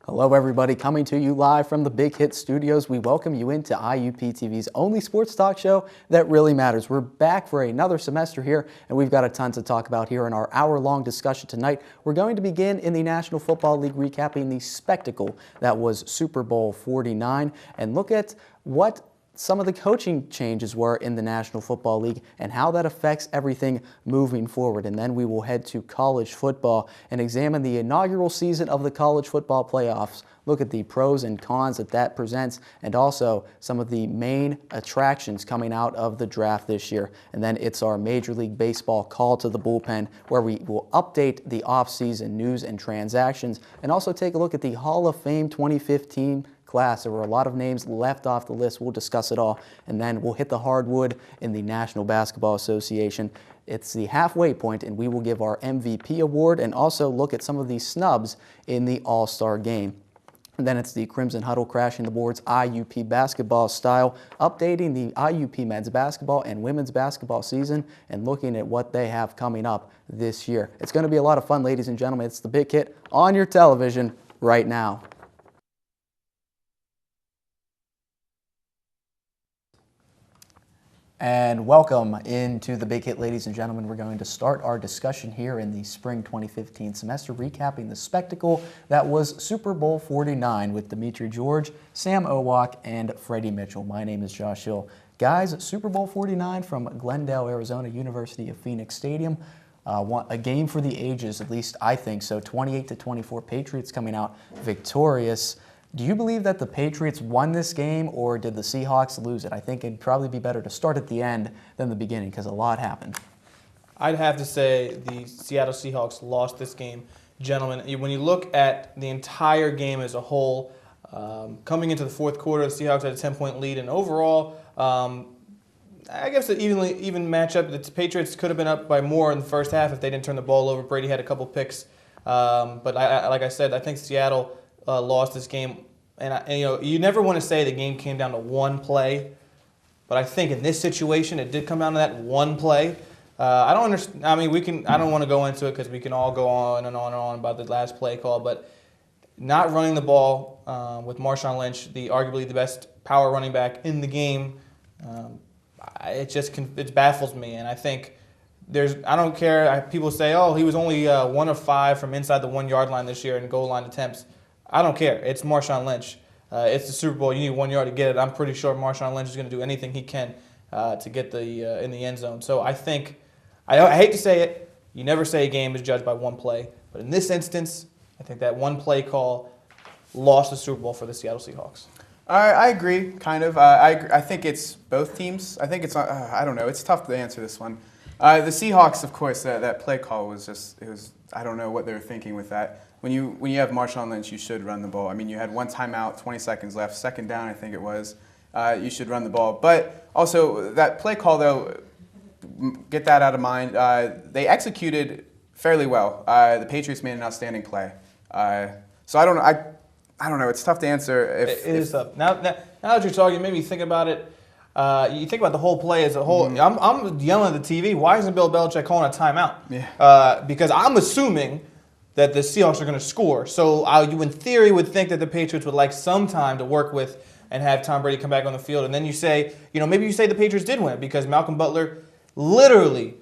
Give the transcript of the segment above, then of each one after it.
Hello everybody, coming to you live from the Big Hit Studios. We welcome you into IUP-TV's only sports talk show that really matters. We're back for another semester here, and we've got a ton to talk about here in our hour-long discussion tonight. We're going to begin in the National Football League, recapping the spectacle that was Super Bowl 49, and look at what some of the coaching changes were in the National Football League and how that affects everything moving forward. And then we will head to college football and examine the inaugural season of the college football playoffs. Look at the pros and cons that presents, and also some of the main attractions coming out of the draft this year. And then it's our Major League Baseball call to the bullpen, where we will update the offseason news and transactions, and also take a look at the Hall of Fame 2015 class. There were a lot of names left off the list. We'll discuss it all, and then we'll hit the hardwood in the National Basketball Association. It's the halfway point, and we will give our MVP award and also look at some of the snubs in the All-Star game. And then it's the Crimson Huddle crashing the boards IUP basketball style, updating the IUP men's basketball and women's basketball season and looking at what they have coming up this year. It's going to be a lot of fun, ladies and gentlemen. It's the Big Hit on your television right now. And welcome into the Big Hit, ladies and gentlemen. We're going to start our discussion here in the spring 2015 semester, recapping the spectacle that was Super Bowl 49 with Dimitri George, Sam Owak, and Freddie Mitchell. My name is Josh Hill. Guys, Super Bowl 49 from Glendale, Arizona, University of Phoenix Stadium. A game for the ages, at least I think so. 28-24, Patriots coming out victorious. Do you believe that the Patriots won this game, or did the Seahawks lose it? I think it'd probably be better to start at the end than the beginning because a lot happened. I'd have to say the Seattle Seahawks lost this game. Gentlemen, when you look at the entire game as a whole, coming into the fourth quarter, the Seahawks had a 10-point lead, and overall, I guess an even matchup. The Patriots could have been up by more in the first half if they didn't turn the ball over. Brady had a couple picks, but like I said, I think Seattle lost this game, and you never want to say the game came down to one play, but I think in this situation it did come down to that one play. I don't understand. I mean, I don't want to go into it because we can all go on and on and on about the last play call, but not running the ball with Marshawn Lynch, arguably the best power running back in the game, it baffles me, and I think. I don't care. People say, oh, he was only 1 of 5 from inside the 1 yard line this year in goal line attempts. I don't care. It's Marshawn Lynch. It's the Super Bowl. You need 1 yard to get it. I'm pretty sure Marshawn Lynch is going to do anything he can to get in the end zone. So I think, I hate to say it, you never say a game is judged by one play. But in this instance, I think that one play call lost the Super Bowl for the Seattle Seahawks. I agree, kind of. I think it's both teams. I think it's, I don't know. It's tough to answer this one. The Seahawks, of course, that play call was I don't know what they were thinking with that. When you have Marshawn Lynch, you should run the ball. I mean, you had one timeout, 20 seconds left, second down, I think it was. You should run the ball. But also, that play call, though, get that out of mind. They executed fairly well. The Patriots made an outstanding play. So I don't know. I don't know. It's tough to answer. It is tough. Now that you're talking, maybe think about it. You think about the whole play as a whole. I'm yelling at the TV. Why isn't Bill Belichick calling a timeout? Yeah. Because I'm assuming that the Seahawks are going to score. So you, in theory, would think that the Patriots would like some time to work with and have Tom Brady come back on the field. And then you say, maybe you say the Patriots did win because Malcolm Butler literally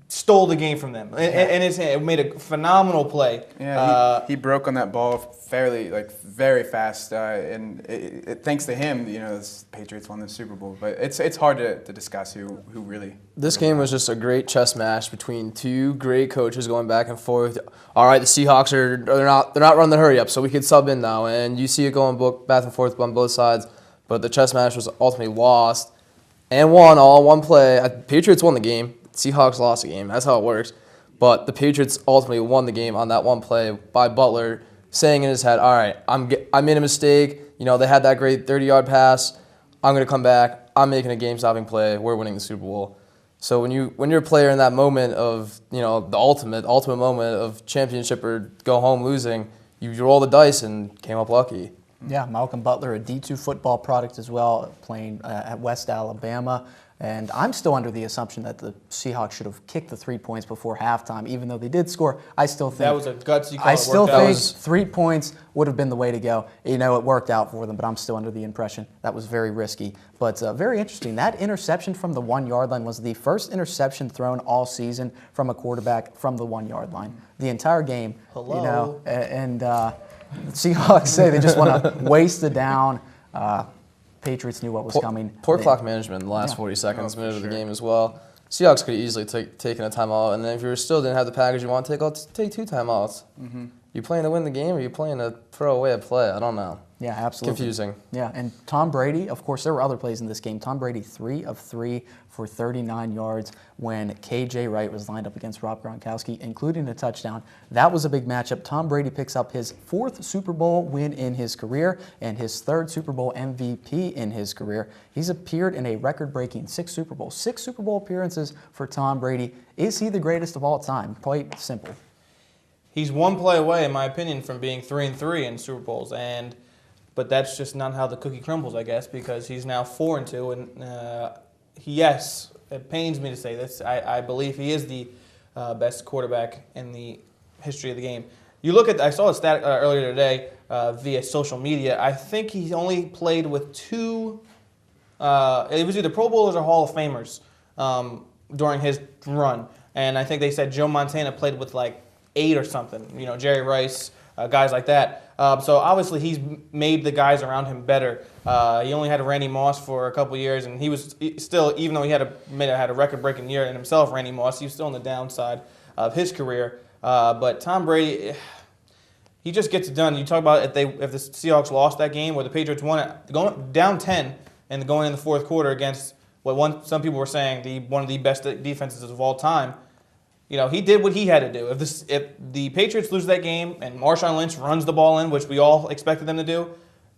stole the game from them. And it made a phenomenal play. Yeah, he broke on that ball very fast. And thanks to him, the Patriots won the Super Bowl. But it's hard to discuss who really. This game was just a great chess match between two great coaches going back and forth. All right, the Seahawks they're not running the hurry up, so we could sub in now. And you see it going back and forth on both sides. But the chess match was ultimately lost and won all in one play. Patriots won the game. Seahawks lost the game. That's how it works. But the Patriots ultimately won the game on that one play by Butler, saying in his head, all right, I made a mistake. They had that great 30-yard pass. I'm going to come back. I'm making a game-stopping play. We're winning the Super Bowl. So when you're a player in that moment of, the ultimate moment of championship or go home losing, you roll the dice and came up lucky. Yeah, Malcolm Butler, a D2 football product as well, playing at West Alabama. And I'm still under the assumption that the Seahawks should have kicked the 3 points before halftime, even though they did score. I still think That was a gutsy call. I It still worked out. think 3 points would have been the way to go. You know, it worked out for them, but I'm still under the impression that was very risky. But very interesting. That interception from the 1 yard line was the first interception thrown all season from a quarterback from the 1 yard line. The entire game. Hello. You know, and the Seahawks say they just want to waste it down. Patriots knew what was coming. Poor They- clock management in the last 40 seconds, for minute of the sure. game as well. Seahawks could have easily taken a timeout, and then if you still didn't have the package you want to take, take 2 timeouts. You playing to win the game, or you playing to throw away a play? I don't know. Yeah, absolutely. Confusing. Yeah, and Tom Brady, of course, there were other plays in this game. Tom Brady, 3 of 3 for 39 yards when KJ Wright was lined up against Rob Gronkowski, including a touchdown. That was a big matchup. Tom Brady picks up his 4th Super Bowl win in his career and his 3rd Super Bowl MVP in his career. He's appeared in a record-breaking 6 Super Bowls. 6 Super Bowl appearances for Tom Brady. Is he the greatest of all time? Quite simple. He's one play away, in my opinion, from being 3-3 in Super Bowls, but that's just not how the cookie crumbles, I guess, because he's now 4-2, and yes, it pains me to say this. I believe he is the best quarterback in the history of the game. You look at, I saw a stat earlier today via social media. I think he only played with 2. It was either Pro Bowlers or Hall of Famers during his run, and I think they said Joe Montana played with like 8 or something. You know, Jerry Rice, guys like that. So obviously he's made the guys around him better. He only had Randy Moss for a couple years, and he was still, even though he had a record-breaking year in himself, Randy Moss, he was still on the downside of his career. But Tom Brady, he just gets it done. You talk about if the Seahawks lost that game or the Patriots won it, going down 10 and going in the 4th quarter against some people were saying one of the best defenses of all time. You know, he did what he had to do. If the Patriots lose that game and Marshawn Lynch runs the ball in, which we all expected them to do,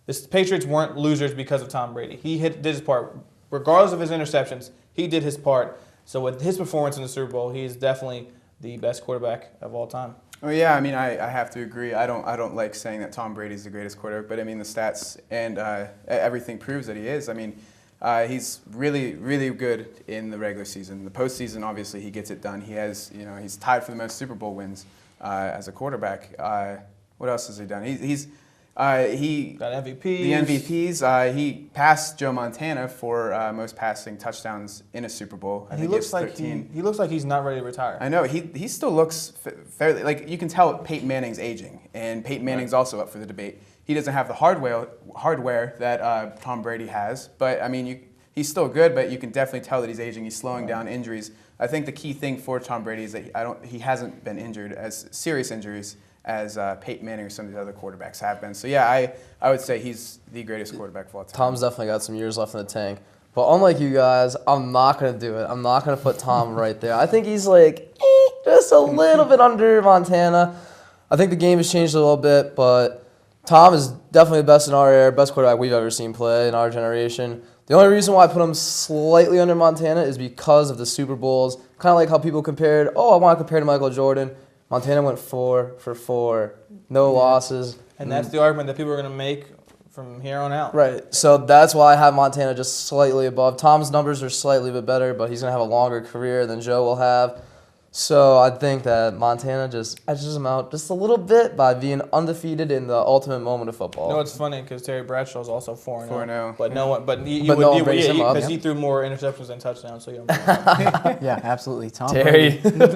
the Patriots weren't losers because of Tom Brady. He did his part. Regardless of his interceptions, he did his part. So with his performance in the Super Bowl, he is definitely the best quarterback of all time. Oh yeah, I mean, I have to agree. I don't like saying that Tom Brady's the greatest quarterback, but I mean the stats and everything proves that he is. I mean, he's really, really good in the regular season. The postseason, obviously, he gets it done. He's tied for the most Super Bowl wins as a quarterback. What else has he done? He got MVPs. The MVPs. He passed Joe Montana for most passing touchdowns in a Super Bowl. I And think he looks it's like 13. he looks like he's not ready to retire. I know he still looks fairly, like, you can tell Peyton Manning's aging, and Peyton Manning's also up for the debate. He doesn't have the hardware that Tom Brady has, but I mean he's still good, but you can definitely tell that he's aging. He's slowing down injuries. I think the key thing for Tom Brady is that he hasn't been injured as serious injuries as Peyton Manning or some of the other quarterbacks have been. So yeah, I would say he's the greatest quarterback of all time. Tom's definitely got some years left in the tank. But unlike you guys, I'm not going to do it. I'm not going to put Tom right there. I think he's like just a little bit under Montana. I think the game has changed a little bit, but Tom is definitely the best in our era, best quarterback we've ever seen play in our generation. The only reason why I put him slightly under Montana is because of the Super Bowls. Kind of like how people compared, I want to compare to Michael Jordan. Montana went 4 for 4, no losses. And that's the argument that people are going to make from here on out. Right, so that's why I have Montana just slightly above. Tom's numbers are slightly bit better, but he's going to have a longer career than Joe will have. So I think that Montana just edges him out just a little bit by being undefeated in the ultimate moment of football. You know, it's funny because Terry Bradshaw's also 4-0. 4-0. But no one, no one brings him up. because he threw more interceptions than touchdowns. So you don't Yeah, absolutely. Tom Terry. Brady.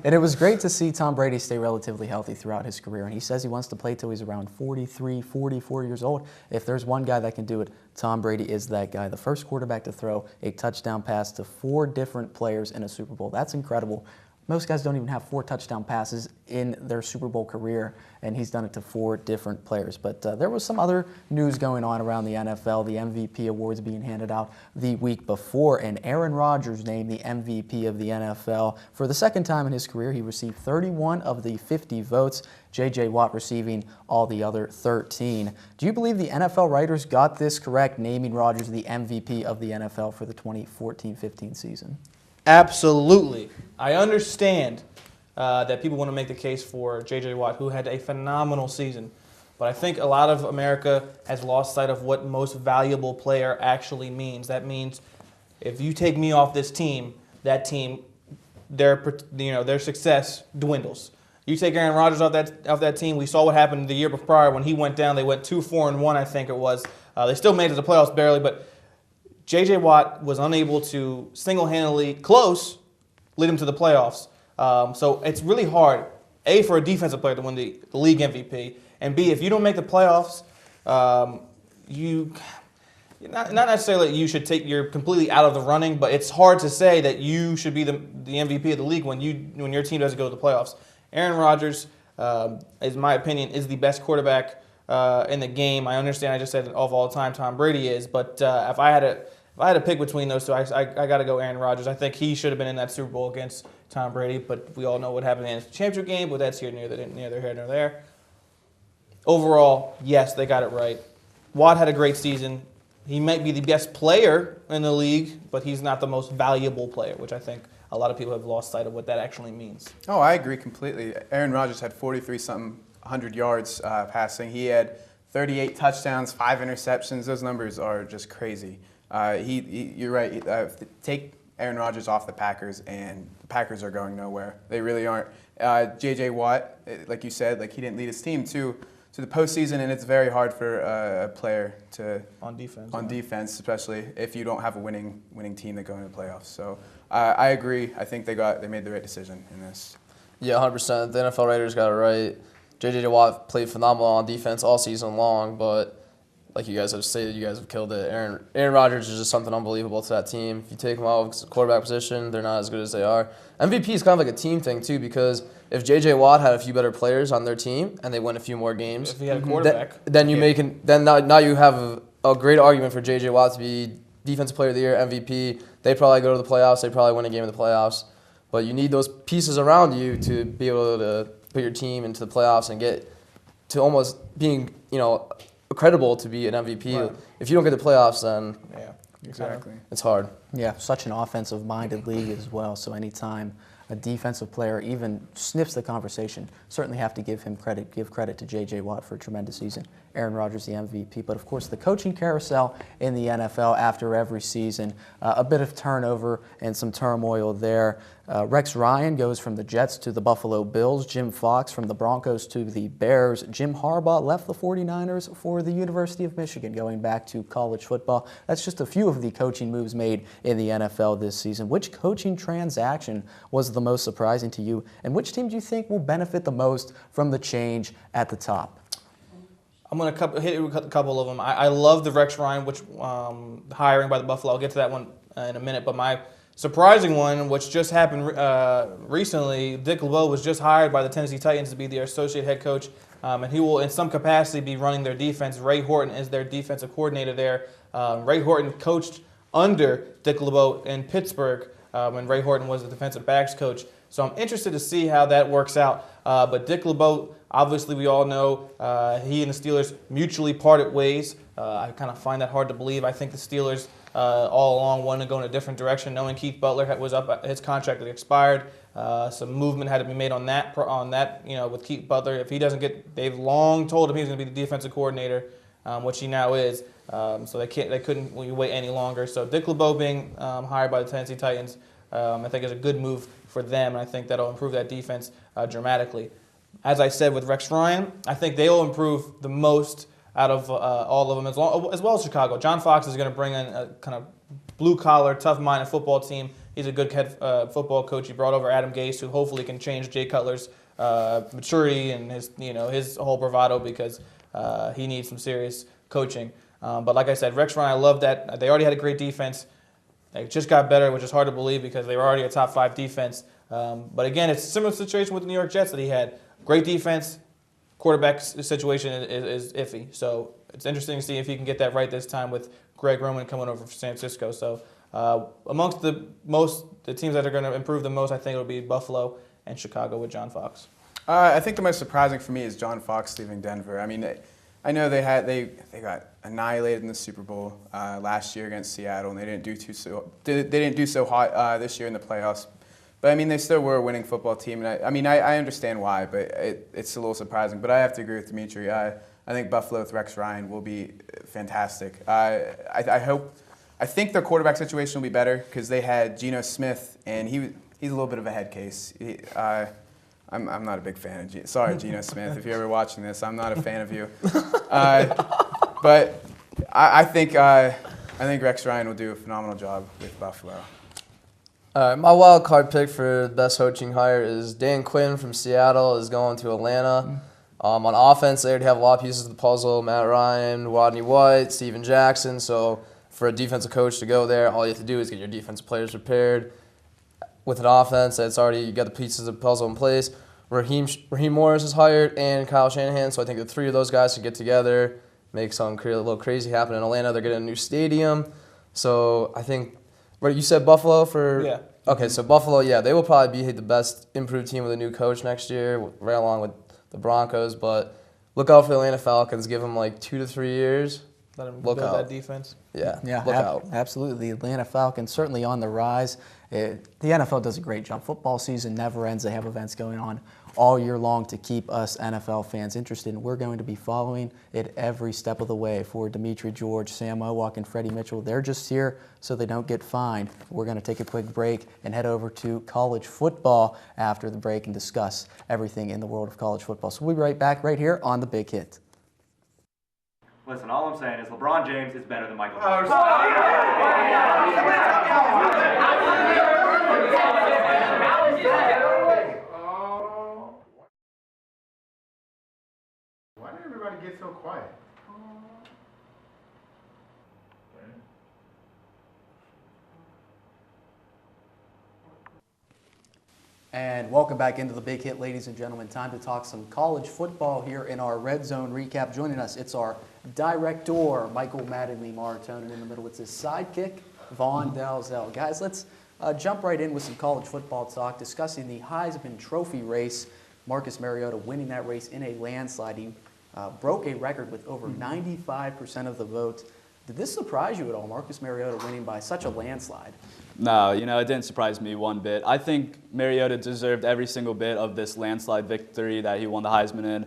And it was great to see Tom Brady stay relatively healthy throughout his career. And he says he wants to play till he's around 43, 44 years old. If there's one guy that can do it, Tom Brady is that guy. The first quarterback to throw a touchdown pass to 4 different players in a Super Bowl. That's incredible. Most guys don't even have 4 touchdown passes in their Super Bowl career, and he's done it to 4 different players. But there was some other news going on around the NFL, the MVP awards being handed out the week before, and Aaron Rodgers named the MVP of the NFL. For the second time in his career, he received 31 of the 50 votes, J.J. Watt receiving all the other 13. Do you believe the NFL writers got this correct, naming Rodgers the MVP of the NFL for the 2014-15 season? Absolutely. I understand that people want to make the case for J.J. Watt, who had a phenomenal season. But I think a lot of America has lost sight of what most valuable player actually means. That means if you take me off this team, that team, their success dwindles. You take Aaron Rodgers off that team. We saw what happened the year prior when he went down. They went 2-4-1, I think it was. They still made it to the playoffs barely, but J.J. Watt was unable to single-handedly lead them to the playoffs. So it's really hard, A, for a defensive player to win the league MVP, and B, if you don't make the playoffs, not necessarily you should you're completely out of the running, but it's hard to say that you should be the MVP of the league when your team doesn't go to the playoffs. Aaron Rodgers, in my opinion, is the best quarterback in the game. I understand I just said of all time Tom Brady is, but if I had to pick between those two, I got to go Aaron Rodgers. I think he should have been in that Super Bowl against Tom Brady, but we all know what happened in the championship game, but that's neither here nor there. Overall, yes, they got it right. Watt had a great season. He might be the best player in the league, but he's not the most valuable player, which I think a lot of people have lost sight of what that actually means. Oh, I agree completely. Aaron Rodgers had 43-something 100 yards passing. He had 38 touchdowns, 5 interceptions. Those numbers are just crazy. You're right. Take Aaron Rodgers off the Packers, and the Packers are going nowhere. They really aren't. J.J. Watt, like you said, he didn't lead his team to the postseason, and it's very hard for a player to on defense, defense, especially if you don't have a winning team that go into the playoffs. So I agree. I think they made the right decision in this. Yeah, 100%. The NFL Raiders got it right. J.J. Watt played phenomenal on defense all season long, but like you guys have stated, you guys have killed it. Aaron Rodgers is just something unbelievable to that team. If you take them out of the quarterback position, they're not as good as they are. MVP is kind of like a team thing too, because if J.J. Watt had a few better players on their team and they win a few more games, if he had a quarterback, then now you have a great argument for J.J. Watt to be Defensive Player of the Year, MVP. They probably go to the playoffs. They probably win a game in the playoffs. But you need those pieces around you to be able to put your team into the playoffs and get to almost being, credible to be an MVP. Right. If you don't get the playoffs, then yeah, Exactly. it's hard. Yeah, such an offensive-minded league as well. So anytime a defensive player even sniffs the conversation, certainly have to give him credit. Give credit to J.J. Watt for a tremendous season. Aaron Rodgers, the MVP. But of course, the coaching carousel in the NFL after every season, a bit of turnover and some turmoil there. Rex Ryan goes from the Jets to the Buffalo Bills. Jim Fox from the Broncos to the Bears. Jim Harbaugh left the 49ers for the University of Michigan, going back to college football. That's just a few of the coaching moves made in the NFL this season. Which coaching transaction was the most surprising to you, and which team do you think will benefit the most from the change at the top? I'm going to hit it with a couple of them. I love the Rex Ryan hiring by the Buffalo. I'll get to that one in a minute. But my surprising one, which just happened recently, Dick LeBeau was just hired by the Tennessee Titans to be their associate head coach. And he will, in some capacity, be running their defense. Ray Horton is their defensive coordinator there. Ray Horton coached under Dick LeBeau in Pittsburgh when Ray Horton was the defensive backs coach. So I'm interested to see how that works out. But Dick LeBeau, obviously we all know, he and the Steelers mutually parted ways. I kind of find that hard to believe. I think the Steelers all along wanted to go in a different direction, knowing Keith Butler was up, his contract had expired. Some movement had to be made on that, with Keith Butler. If he doesn't they've long told him he's going to be the defensive coordinator, which he now is. So they couldn't wait any longer. So Dick LeBeau being hired by the Tennessee Titans, I think is a good move for them, and I think that'll improve that defense dramatically. As I said with Rex Ryan, I think they will improve the most out of all of them, as well as Chicago. John Fox is going to bring in a kind of blue-collar, tough-minded football team. He's a good head football coach. He brought over Adam Gase, who hopefully can change Jay Cutler's maturity and his whole bravado, because he needs some serious coaching. But like I said, Rex Ryan, I love that. They already had a great defense. They just got better, which is hard to believe because they were already a top 5 defense. But again, it's a similar situation with the New York Jets that he had. Great defense, quarterback situation is iffy. So it's interesting to see if he can get that right this time with Greg Roman coming over from San Francisco. So amongst the teams that are going to improve the most, I think it'll be Buffalo and Chicago with John Fox. I think the most surprising for me is John Fox leaving Denver. I mean, I know they got annihilated in the Super Bowl last year against Seattle, and they didn't do so hot this year in the playoffs. But I mean, they still were a winning football team, and I understand why, but it's a little surprising. But I have to agree with Dimitri. I think Buffalo with Rex Ryan will be fantastic. I I think their quarterback situation will be better because they had Geno Smith, and he's a little bit of a head case. I'm not a big fan of Geno. Sorry, Geno Smith, if you're ever watching this, I'm not a fan of you. But I think Rex Ryan will do a phenomenal job with Buffalo. My wild card pick for best coaching hire is Dan Quinn from Seattle is going to Atlanta. On offense, they already have a lot of pieces of the puzzle: Matt Ryan, Rodney White, Steven Jackson. So for a defensive coach to go there, all you have to do is get your defensive players prepared. With an offense that's already, you got the pieces of the puzzle in place. Raheem Morris is hired and Kyle Shanahan. So I think the three of those guys should get together, make something a little crazy happen in Atlanta. They're getting a new stadium. So I think, you said Buffalo for? Yeah. Okay, so Buffalo, yeah, they will probably be the best improved team with a new coach next year, right along with the Broncos. But look out for the Atlanta Falcons. Give them like 2 to 3 years. Let them Look build out. that defense. Yeah, Look out. Absolutely. The Atlanta Falcons certainly on the rise. The NFL does a great job. Football season never ends. They have events going on all year long to keep us NFL fans interested, and we're going to be following it every step of the way. For Dimitri George, Sam Mowak, and Freddie Mitchell, they're just here so they don't get fined. We're going to take a quick break and head over to college football after the break and discuss everything in the world of college football. So we'll be right back right here on The Big Hit. Listen, all I'm saying is LeBron James is better than Michael Jordan. Why did everybody get so quiet? And welcome back into The Big Hit, ladies and gentlemen. Time to talk some college football here in our Red Zone recap. Joining us, it's our director, Michael Mattingly Maritonen. In the middle, it's his sidekick, Vaughn Dalzell. Guys, let's jump right in with some college football talk, discussing the Heisman Trophy race. Marcus Mariota winning that race in a landslide. He broke a record with over 95% of the vote. Did this surprise you at all, Marcus Mariota winning by such a landslide? No, it didn't surprise me one bit. I think Mariota deserved every single bit of this landslide victory that he won the Heisman in.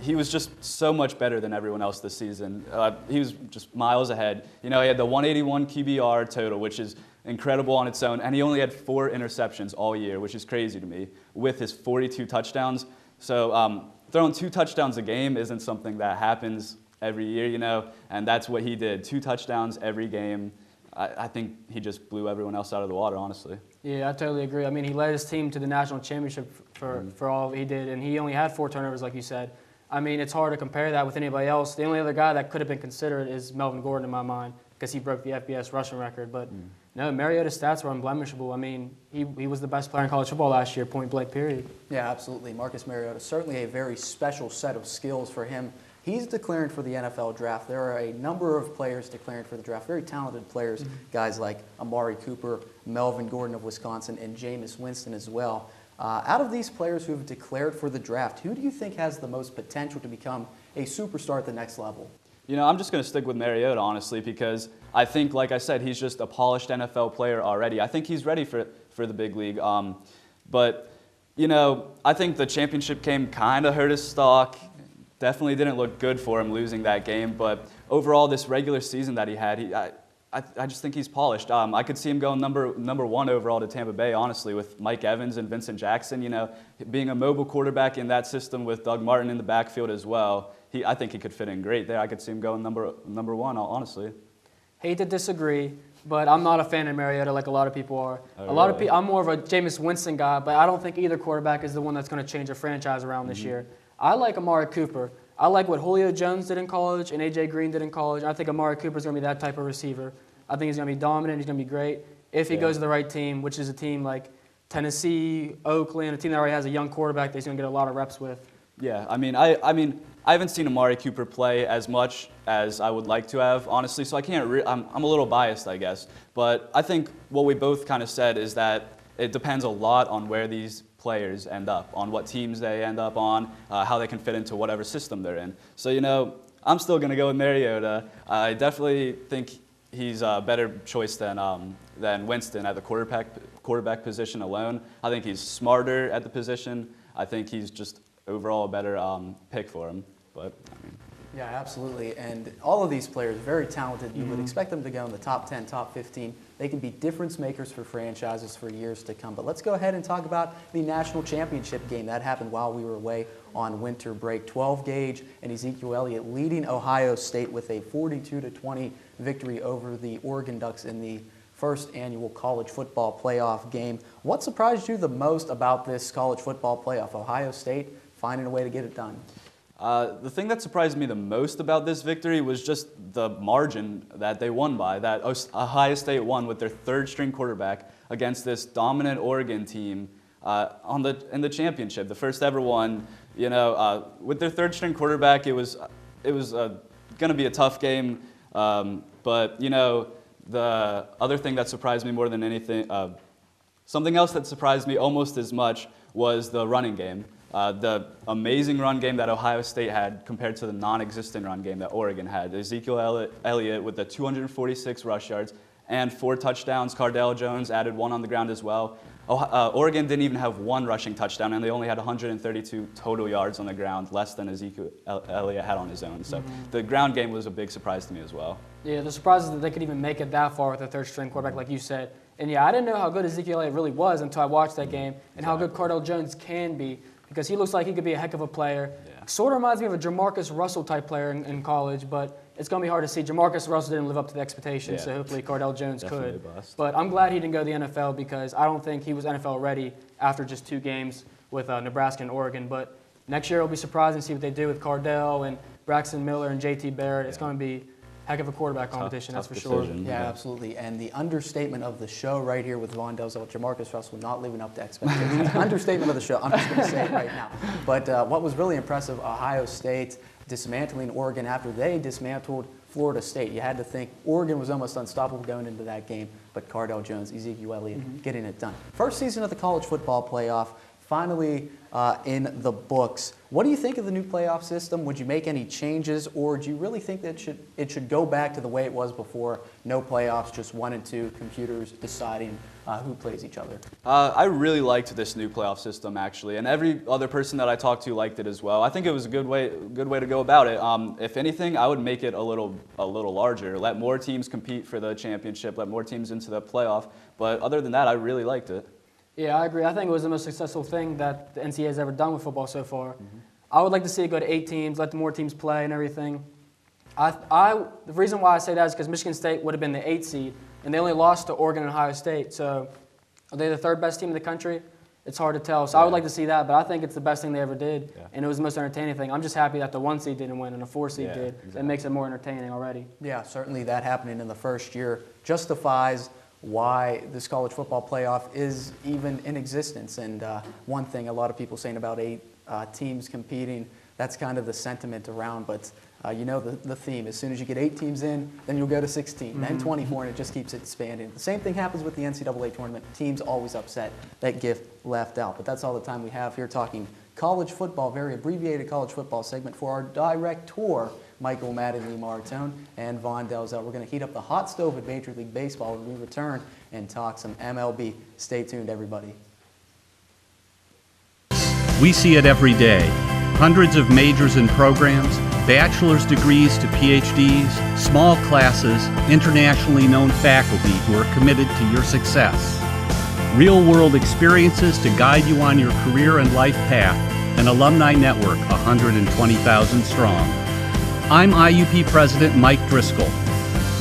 He was just so much better than everyone else this season. He was just miles ahead. He had the 181 QBR total, which is incredible on its own, and he only had 4 interceptions all year, which is crazy to me, with his 42 touchdowns. So throwing 2 touchdowns a game isn't something that happens every year, and that's what he did. 2 touchdowns every game. I think he just blew everyone else out of the water, honestly. Yeah, I totally agree. I mean, he led his team to the national championship for all he did, and he only had 4 turnovers, like you said. I mean, it's hard to compare that with anybody else. The only other guy that could have been considered is Melvin Gordon in my mind, because he broke the FBS rushing record. But no, Mariota's stats were unblemishable. I mean, he was the best player in college football last year, point blank, period. Yeah, absolutely. Marcus Mariota, certainly a very special set of skills for him. He's declaring for the NFL draft. There are a number of players declaring for the draft, very talented players, guys like Amari Cooper, Melvin Gordon of Wisconsin, and Jameis Winston as well. Out of these players who have declared for the draft, who do you think has the most potential to become a superstar at the next level? I'm just going to stick with Mariota, honestly, because I think, like I said, he's just a polished NFL player already. I think he's ready for the big league. But I think the championship game kind of hurt his stock. Definitely didn't look good for him losing that game, but overall, this regular season that he had, I just think he's polished. I could see him going number 1 overall to Tampa Bay, honestly, with Mike Evans and Vincent Jackson. Being a mobile quarterback in that system with Doug Martin in the backfield as well, I think he could fit in great there. I could see him going number 1, honestly. Hate to disagree, but I'm not a fan of Mariota like a lot of people are. Oh, lot of people, I'm more of a Jameis Winston guy, but I don't think either quarterback is the one that's going to change a franchise around this year. I like Amari Cooper. I like what Julio Jones did in college and A.J. Green did in college. I think Amari Cooper is going to be that type of receiver. I think he's going to be dominant. He's going to be great if he goes to the right team, which is a team like Tennessee, Oakland, a team that already has a young quarterback that he's going to get a lot of reps with. Yeah, I haven't seen Amari Cooper play as much as I would like to have, honestly, so I can't. I'm a little biased, I guess. But I think what we both kind of said is that it depends a lot on where these players end up, on what teams they end up on, how they can fit into whatever system they're in. So, I'm still going to go with Mariota. I definitely think he's a better choice than Winston at the quarterback position alone. I think he's smarter at the position. I think he's just overall a better pick for him. But Yeah, absolutely. And all of these players, very talented. You would expect them to go in the top 10, top 15. They can be difference makers for franchises for years to come. But let's go ahead and talk about the national championship game. That happened while we were away on winter break. 12 gauge and Ezekiel Elliott leading Ohio State with a 42-20 victory over the Oregon Ducks in the first annual college football playoff game. What surprised you the most about this college football playoff? Ohio State finding a way to get it done. The thing that surprised me the most about this victory was just the margin that they won by, that Ohio State won with their third-string quarterback against this dominant Oregon team in the championship, the first ever one. You know, with their third-string quarterback, it was going to be a tough game. But you know, the other thing that surprised me more than anything, something else that surprised me almost as much was the running game. The amazing run game that Ohio State had compared to the non-existent run game that Oregon had. Ezekiel Elliott with the 246 rush yards and 4 touchdowns. Cardale Jones added 1 on the ground as well. Oregon didn't even have 1 rushing touchdown, and they only had 132 total yards on the ground, less than Ezekiel Elliott had on his own. So the ground game was a big surprise to me as well. Yeah, the surprise is that they could even make it that far with a third-string quarterback, like you said. And yeah, I didn't know how good Ezekiel Elliott really was until I watched that game and how good Cardale Jones can be, because he looks like he could be a heck of a player. Yeah. Sort of reminds me of a Jamarcus Russell type player in college, but it's going to be hard to see. Jamarcus Russell didn't live up to the expectations, so hopefully Cardale Jones could. But I'm glad he didn't go to the NFL, because I don't think he was NFL ready after just 2 games with Nebraska and Oregon. But next year it'll be surprising to see what they do with Cardale and Braxton Miller and JT Barrett. It's going to be heck of a quarterback competition, that's for sure. Yeah, absolutely. And the understatement of the show right here with Von Delzell, Jamarcus Russell not living up to expectations. Understatement of the show. I'm just going to say it right now. But what was really impressive, Ohio State dismantling Oregon after they dismantled Florida State. You had to think Oregon was almost unstoppable going into that game, but Cardale Jones, Ezekiel Elliott getting it done. First season of the college football playoff, finally in the books. What do you think of the new playoff system? Would you make any changes, or do you really think that it should go back to the way it was before? No playoffs, just 1 and 2 computers deciding who plays each other. I really liked this new playoff system, actually, and every other person that I talked to liked it as well. I think it was a good way to go about it. If anything, I would make it a little larger. Let more teams compete for the championship. Let more teams into the playoff. But other than that, I really liked it. Yeah, I agree. I think it was the most successful thing that the NCAA has ever done with football so far. I would like to see it go to 8 teams, let the more teams play and everything. The reason why I say that is because Michigan State would have been the 8th seed, and they only lost to Oregon and Ohio State. So are they the 3rd best team in the country? It's hard to tell. So I would like to see that, but I think it's the best thing they ever did, and it was the most entertaining thing. I'm just happy that the 1 seed didn't win and the 4 seed did. Exactly. That makes it more entertaining already. Yeah, certainly that happening in the first year justifies why this college football playoff is even in existence. And one thing a lot of people saying about 8 teams competing, that's kind of the sentiment around, but you know the theme. As soon as you get 8 teams in, then you'll go to 16, then 24, and it just keeps expanding. The same thing happens with the NCAA tournament. Teams always upset that get left out. But that's all the time we have here talking college football, very abbreviated college football segment for our director, Michael Mattingly Martone and Von Delzell. We're going to heat up the hot stove at Major League Baseball when we return and talk some MLB. Stay tuned, everybody. We see it every day. Hundreds of majors and programs, bachelor's degrees to PhDs, small classes, internationally known faculty who are committed to your success. Real-world experiences to guide you on your career and life path. An alumni network 120,000 strong. I'm IUP President Mike Driscoll.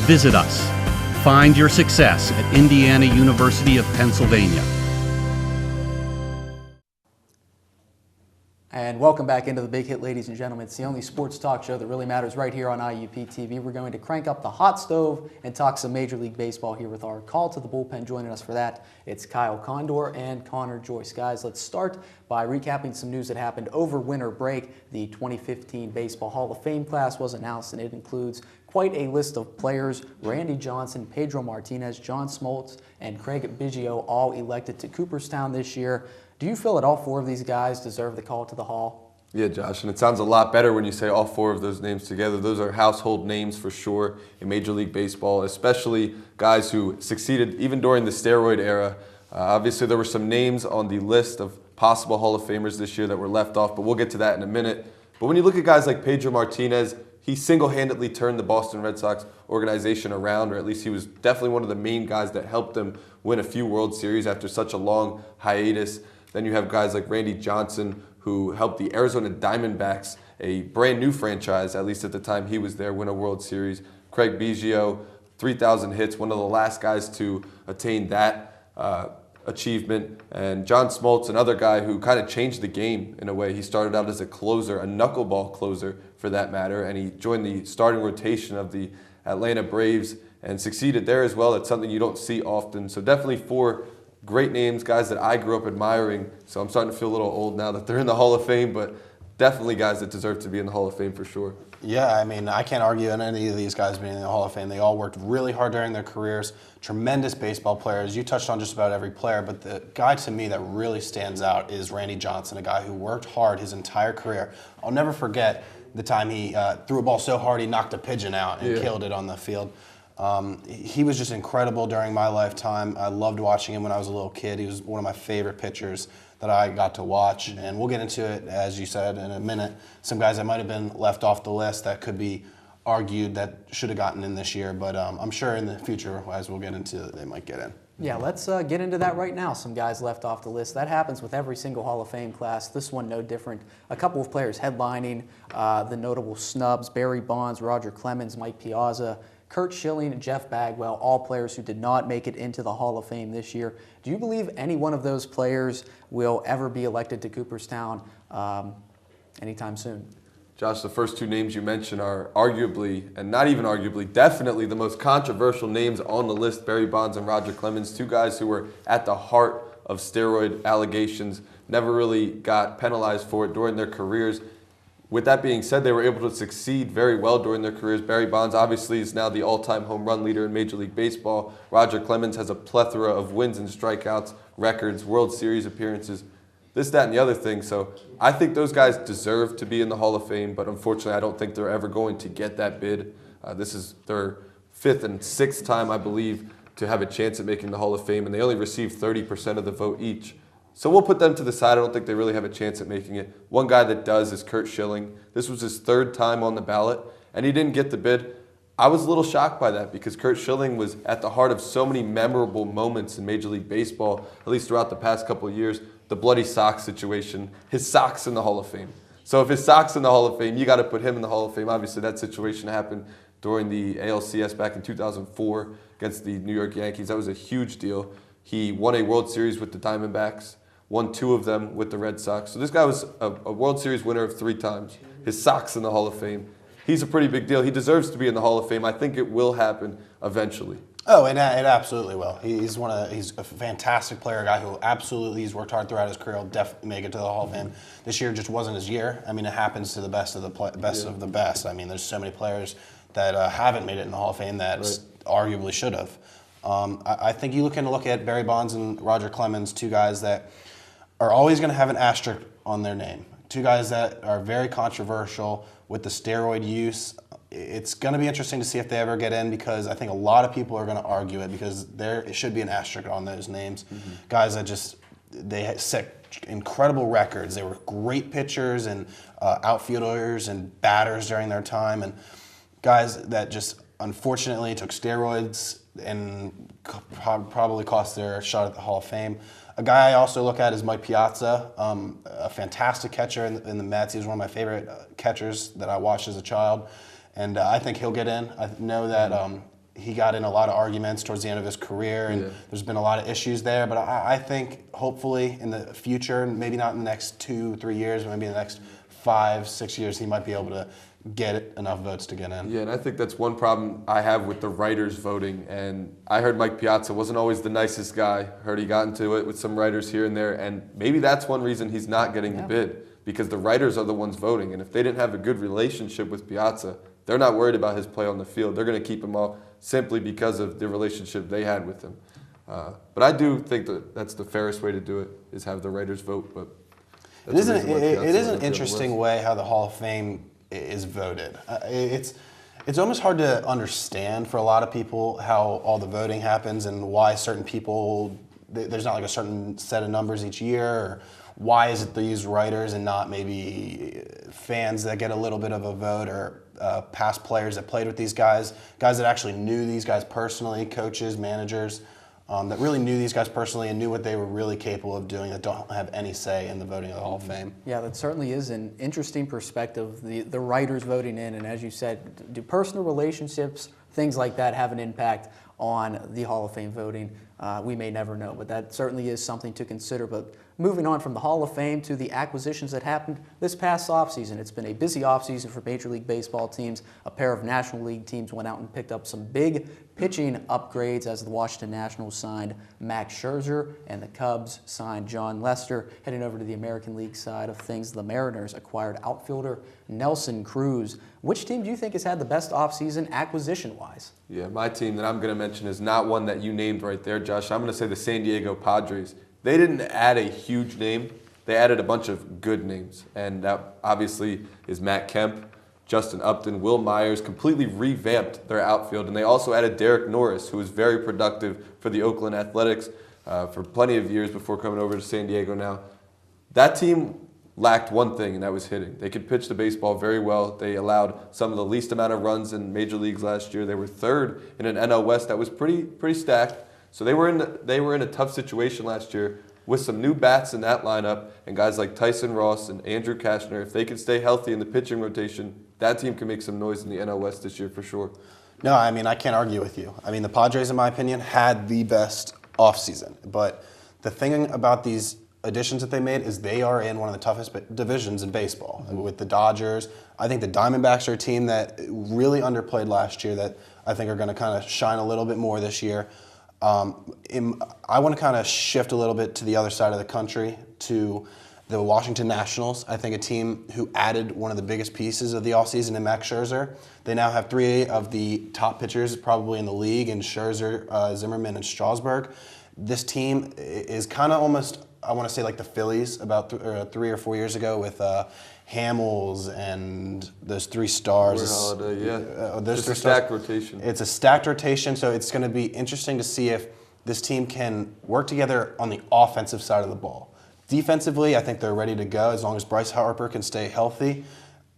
Visit us. Find your success at Indiana University of Pennsylvania. And welcome back into the Big Hit, ladies and gentlemen. It's the only sports talk show that really matters right here on IUP-TV. We're going to crank up the hot stove and talk some Major League Baseball here with our call to the bullpen. Joining us for that, it's Kyle Condor and Connor Joyce. Guys, let's start by recapping some news that happened over winter break. The 2015 Baseball Hall of Fame class was announced, and it includes quite a list of players. Randy Johnson, Pedro Martinez, John Smoltz, and Craig Biggio all elected to Cooperstown this year. Do you feel that all 4 of these guys deserve the call to the Hall? Yeah, Josh, and it sounds a lot better when you say all 4 of those names together. Those are household names for sure in Major League Baseball, especially guys who succeeded even during the steroid era. Obviously, there were some names on the list of possible Hall of Famers this year that were left off, but we'll get to that in a minute. But when you look at guys like Pedro Martinez, he single-handedly turned the Boston Red Sox organization around, or at least he was definitely one of the main guys that helped them win a few World Series after such a long hiatus. Then you have guys like Randy Johnson, who helped the Arizona Diamondbacks, a brand new franchise, at least at the time he was there, win a World Series. Craig Biggio, 3,000 hits, one of the last guys to attain that achievement. And John Smoltz, another guy who kind of changed the game in a way. He started out as a closer, a knuckleball closer for that matter, and he joined the starting rotation of the Atlanta Braves and succeeded there as well. It's something you don't see often. So definitely 4 great names, guys that I grew up admiring. So I'm starting to feel a little old now that they're in the Hall of Fame, but definitely guys that deserve to be in the Hall of Fame for sure. Yeah, I mean, I can't argue on any of these guys being in the Hall of Fame. They all worked really hard during their careers, tremendous baseball players. You touched on just about every player, but the guy to me that really stands out is Randy Johnson, a guy who worked hard his entire career. I'll never forget the time he threw a ball so hard he knocked a pigeon out and killed it on the field. He was just incredible during my lifetime. I loved watching him when I was a little kid. He was one of my favorite pitchers that I got to watch, and we'll get into it, as you said, in a minute. Some guys that might have been left off the list that could be argued that should have gotten in this year, but I'm sure in the future, as we'll get into, they might get in. Yeah, let's get into that right now. Some guys left off the list. That happens with every single Hall of Fame class. This one no different. A couple of players headlining the notable snubs: Barry Bonds, Roger Clemens, Mike Piazza, Curt Schilling, and Jeff Bagwell, all players who did not make it into the Hall of Fame this year. Do you believe any one of those players will ever be elected to Cooperstown anytime soon? Josh, the first 2 names you mentioned are arguably, and not even arguably, definitely the most controversial names on the list, Barry Bonds and Roger Clemens, 2 guys who were at the heart of steroid allegations, never really got penalized for it during their careers. With that being said, they were able to succeed very well during their careers. Barry Bonds obviously is now the all-time home run leader in Major League Baseball. Roger Clemens has a plethora of wins and strikeouts, records, World Series appearances, this, that, and the other thing. So I think those guys deserve to be in the Hall of Fame, but unfortunately I don't think they're ever going to get that bid. This is their 5th and 6th time, I believe, to have a chance at making the Hall of Fame, and they only received 30% of the vote each. So we'll put them to the side. I don't think they really have a chance at making it. One guy that does is Curt Schilling. This was his 3rd time on the ballot, and he didn't get the bid. I was a little shocked by that because Curt Schilling was at the heart of so many memorable moments in Major League Baseball, at least throughout the past couple of years. The bloody sock situation, his socks in the Hall of Fame. So if his socks in the Hall of Fame, you got to put him in the Hall of Fame. Obviously, that situation happened during the ALCS back in 2004 against the New York Yankees. That was a huge deal. He won a World Series with the Diamondbacks, won 2 of them with the Red Sox. So this guy was a World Series winner of 3 times. His socks in the Hall of Fame. He's a pretty big deal. He deserves to be in the Hall of Fame. I think it will happen eventually. Oh, and it absolutely will. He's a fantastic player, a guy who absolutely he's worked hard throughout his career. He'll definitely make it to the Hall of Fame. This year just wasn't his year. I mean, it happens to the best of the best. I mean, there's so many players that haven't made it in the Hall of Fame that arguably should have. I think you can look at Barry Bonds and Roger Clemens, 2 guys that are always going to have an asterisk on their name. 2 guys that are very controversial with the steroid use. It's going to be interesting to see if they ever get in because I think a lot of people are going to argue it because there should be an asterisk on those names. Guys that they set incredible records. They were great pitchers and outfielders and batters during their time, and guys that just unfortunately took steroids and probably cost their shot at the Hall of Fame. A guy I also look at is Mike Piazza, a fantastic catcher in the Mets. He was one of my favorite catchers that I watched as a child. And I think he'll get in. I know that he got in a lot of arguments towards the end of his career, and there's been a lot of issues there. But I think hopefully in the future, maybe not in the next 2-3 years, but maybe in the next 5-6 years, he might be able to get enough votes to get in. Yeah, and I think that's one problem I have with the writers voting. And I heard Mike Piazza wasn't always the nicest guy. Heard he got into it with some writers here and there, and maybe that's one reason he's not getting the bid, because the writers are the ones voting. And if they didn't have a good relationship with Piazza, they're not worried about his play on the field. They're going to keep him off simply because of the relationship they had with him. But I do think that that's the fairest way to do it, is have the writers vote. But it is an interesting way how the Hall of Fame is voted. It's almost hard to understand for a lot of people how all the voting happens and why certain people, there's not like a certain set of numbers each year, or why is it these writers and not maybe fans that get a little bit of a vote, or past players that played with these guys that actually knew these guys personally, coaches, managers, that really knew these guys personally and knew what they were really capable of doing, that don't have any say in the voting of the Hall of Fame. Yeah, that certainly is an interesting perspective, the writers voting in, and as you said, do personal relationships, things like that have an impact on the Hall of Fame voting? We may never know, but that certainly is something to consider. But moving on from the Hall of Fame to the acquisitions that happened this past offseason. It's been a busy offseason for Major League Baseball teams. A pair of National League teams went out and picked up some big pitching upgrades as the Washington Nationals signed Max Scherzer and the Cubs signed John Lester. Heading over to the American League side of things, the Mariners acquired outfielder Nelson Cruz. Which team do you think has had the best offseason acquisition-wise? Yeah, my team that I'm going to mention is not one that you named right there, Josh. I'm going to say the San Diego Padres. They didn't add a huge name. They added a bunch of good names, and that obviously is Matt Kemp, Justin Upton, Will Myers, completely revamped their outfield, and they also added Derek Norris, who was very productive for the Oakland Athletics for plenty of years before coming over to San Diego now. That team lacked one thing, and that was hitting. They could pitch the baseball very well. They allowed some of the least amount of runs in major leagues last year. They were third in an NL West that was pretty stacked. So they were in a tough situation last year with some new bats in that lineup and guys like Tyson Ross and Andrew Kashner. If they can stay healthy in the pitching rotation, that team can make some noise in the NL West this year for sure. No, I mean, I can't argue with you. I mean, the Padres, in my opinion, had the best offseason. But the thing about these additions that they made is they are in one of the toughest divisions in baseball. With the Dodgers, I think the Diamondbacks are a team that really underplayed last year that I think are going to kind of shine a little bit more this year. I want to kind of shift a little bit to the other side of the country, to the Washington Nationals. I think a team who added one of the biggest pieces of the offseason in Max Scherzer. They now have three of the top pitchers probably in the league in Scherzer, Zimmerman, and Strasburg. This team is kind of almost, I want to say, like the Phillies about 3 or 4 years ago with Hamels and those three stars. Holiday, yeah. Those It's a stacked rotation. It's a stacked rotation, so it's going to be interesting to see if this team can work together on the offensive side of the ball. Defensively, I think they're ready to go as long as Bryce Harper can stay healthy.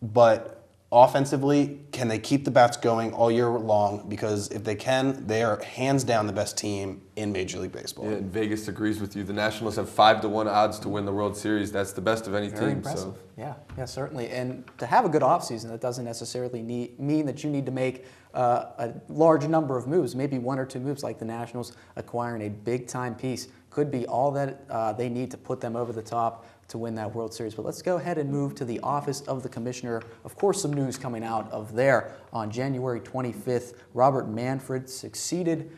But offensively, can they keep the bats going all year long? Because if they can, they are hands down the best team in Major League Baseball. Yeah, and Vegas agrees with you. The Nationals have 5-1 odds to win the World Series. That's the best of any Very team. impressive. So. Yeah, certainly. And to have a good offseason, that doesn't necessarily mean that you need to make a large number of moves, maybe 1 or 2 moves like the Nationals acquiring a big-time piece. Could be all that they need to put them over the top to win that World Series. But let's go ahead and move to the Office of the Commissioner. Of course, some news coming out of there. On January 25th, Robert Manfred succeeded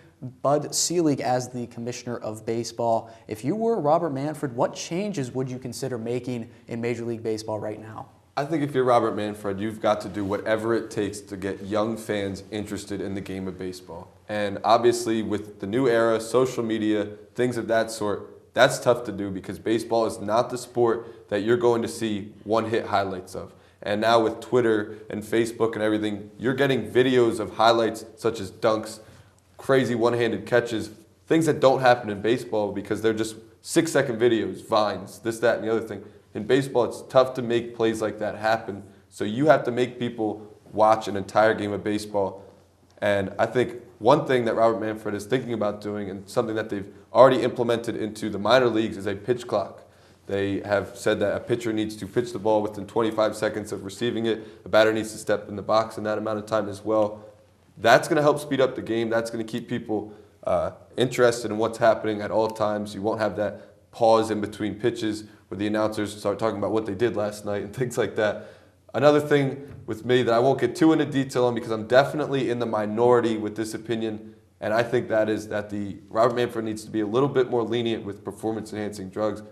Bud Selig as the Commissioner of Baseball. If you were Robert Manfred, what changes would you consider making in Major League Baseball right now? I think if you're Robert Manfred, you've got to do whatever it takes to get young fans interested in the game of baseball. And obviously with the new era, social media, things of that sort, that's tough to do because baseball is not the sport that you're going to see one-hit highlights of. And now with Twitter and Facebook and everything, you're getting videos of highlights such as dunks, crazy one-handed catches, things that don't happen in baseball because they're just 6-second videos, vines, this, that, and the other thing. In baseball, it's tough to make plays like that happen. So you have to make people watch an entire game of baseball. And I think one thing that Robert Manfred is thinking about doing and something that they've already implemented into the minor leagues is a pitch clock. They have said that a pitcher needs to pitch the ball within 25 seconds of receiving it. A batter needs to step in the box in that amount of time as well. That's going to help speed up the game. That's going to keep people interested in what's happening at all times. You won't have that pause in between pitches where the announcers start talking about what they did last night and things like that. Another thing with me that I won't get too into detail on because I'm definitely in the minority with this opinion, and I think that is that the Robert Manfred needs to be a little bit more lenient with performance-enhancing drugs.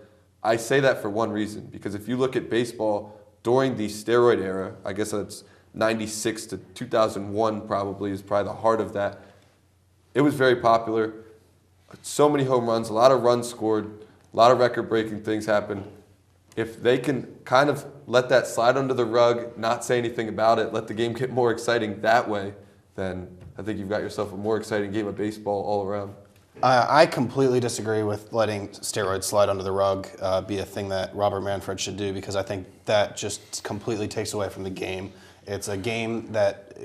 I say that for one reason, because if you look at baseball during the steroid era, I guess that's 96 to 2001 probably is probably the heart of that. It was very popular. So many home runs, a lot of runs scored, a lot of record-breaking things happened. If they can kind of let that slide under the rug, not say anything about it, let the game get more exciting that way, then I think you've got yourself a more exciting game of baseball all around. I completely disagree with letting steroids slide under the rug be a thing that Robert Manfred should do because I think that just completely takes away from the game. It's a game that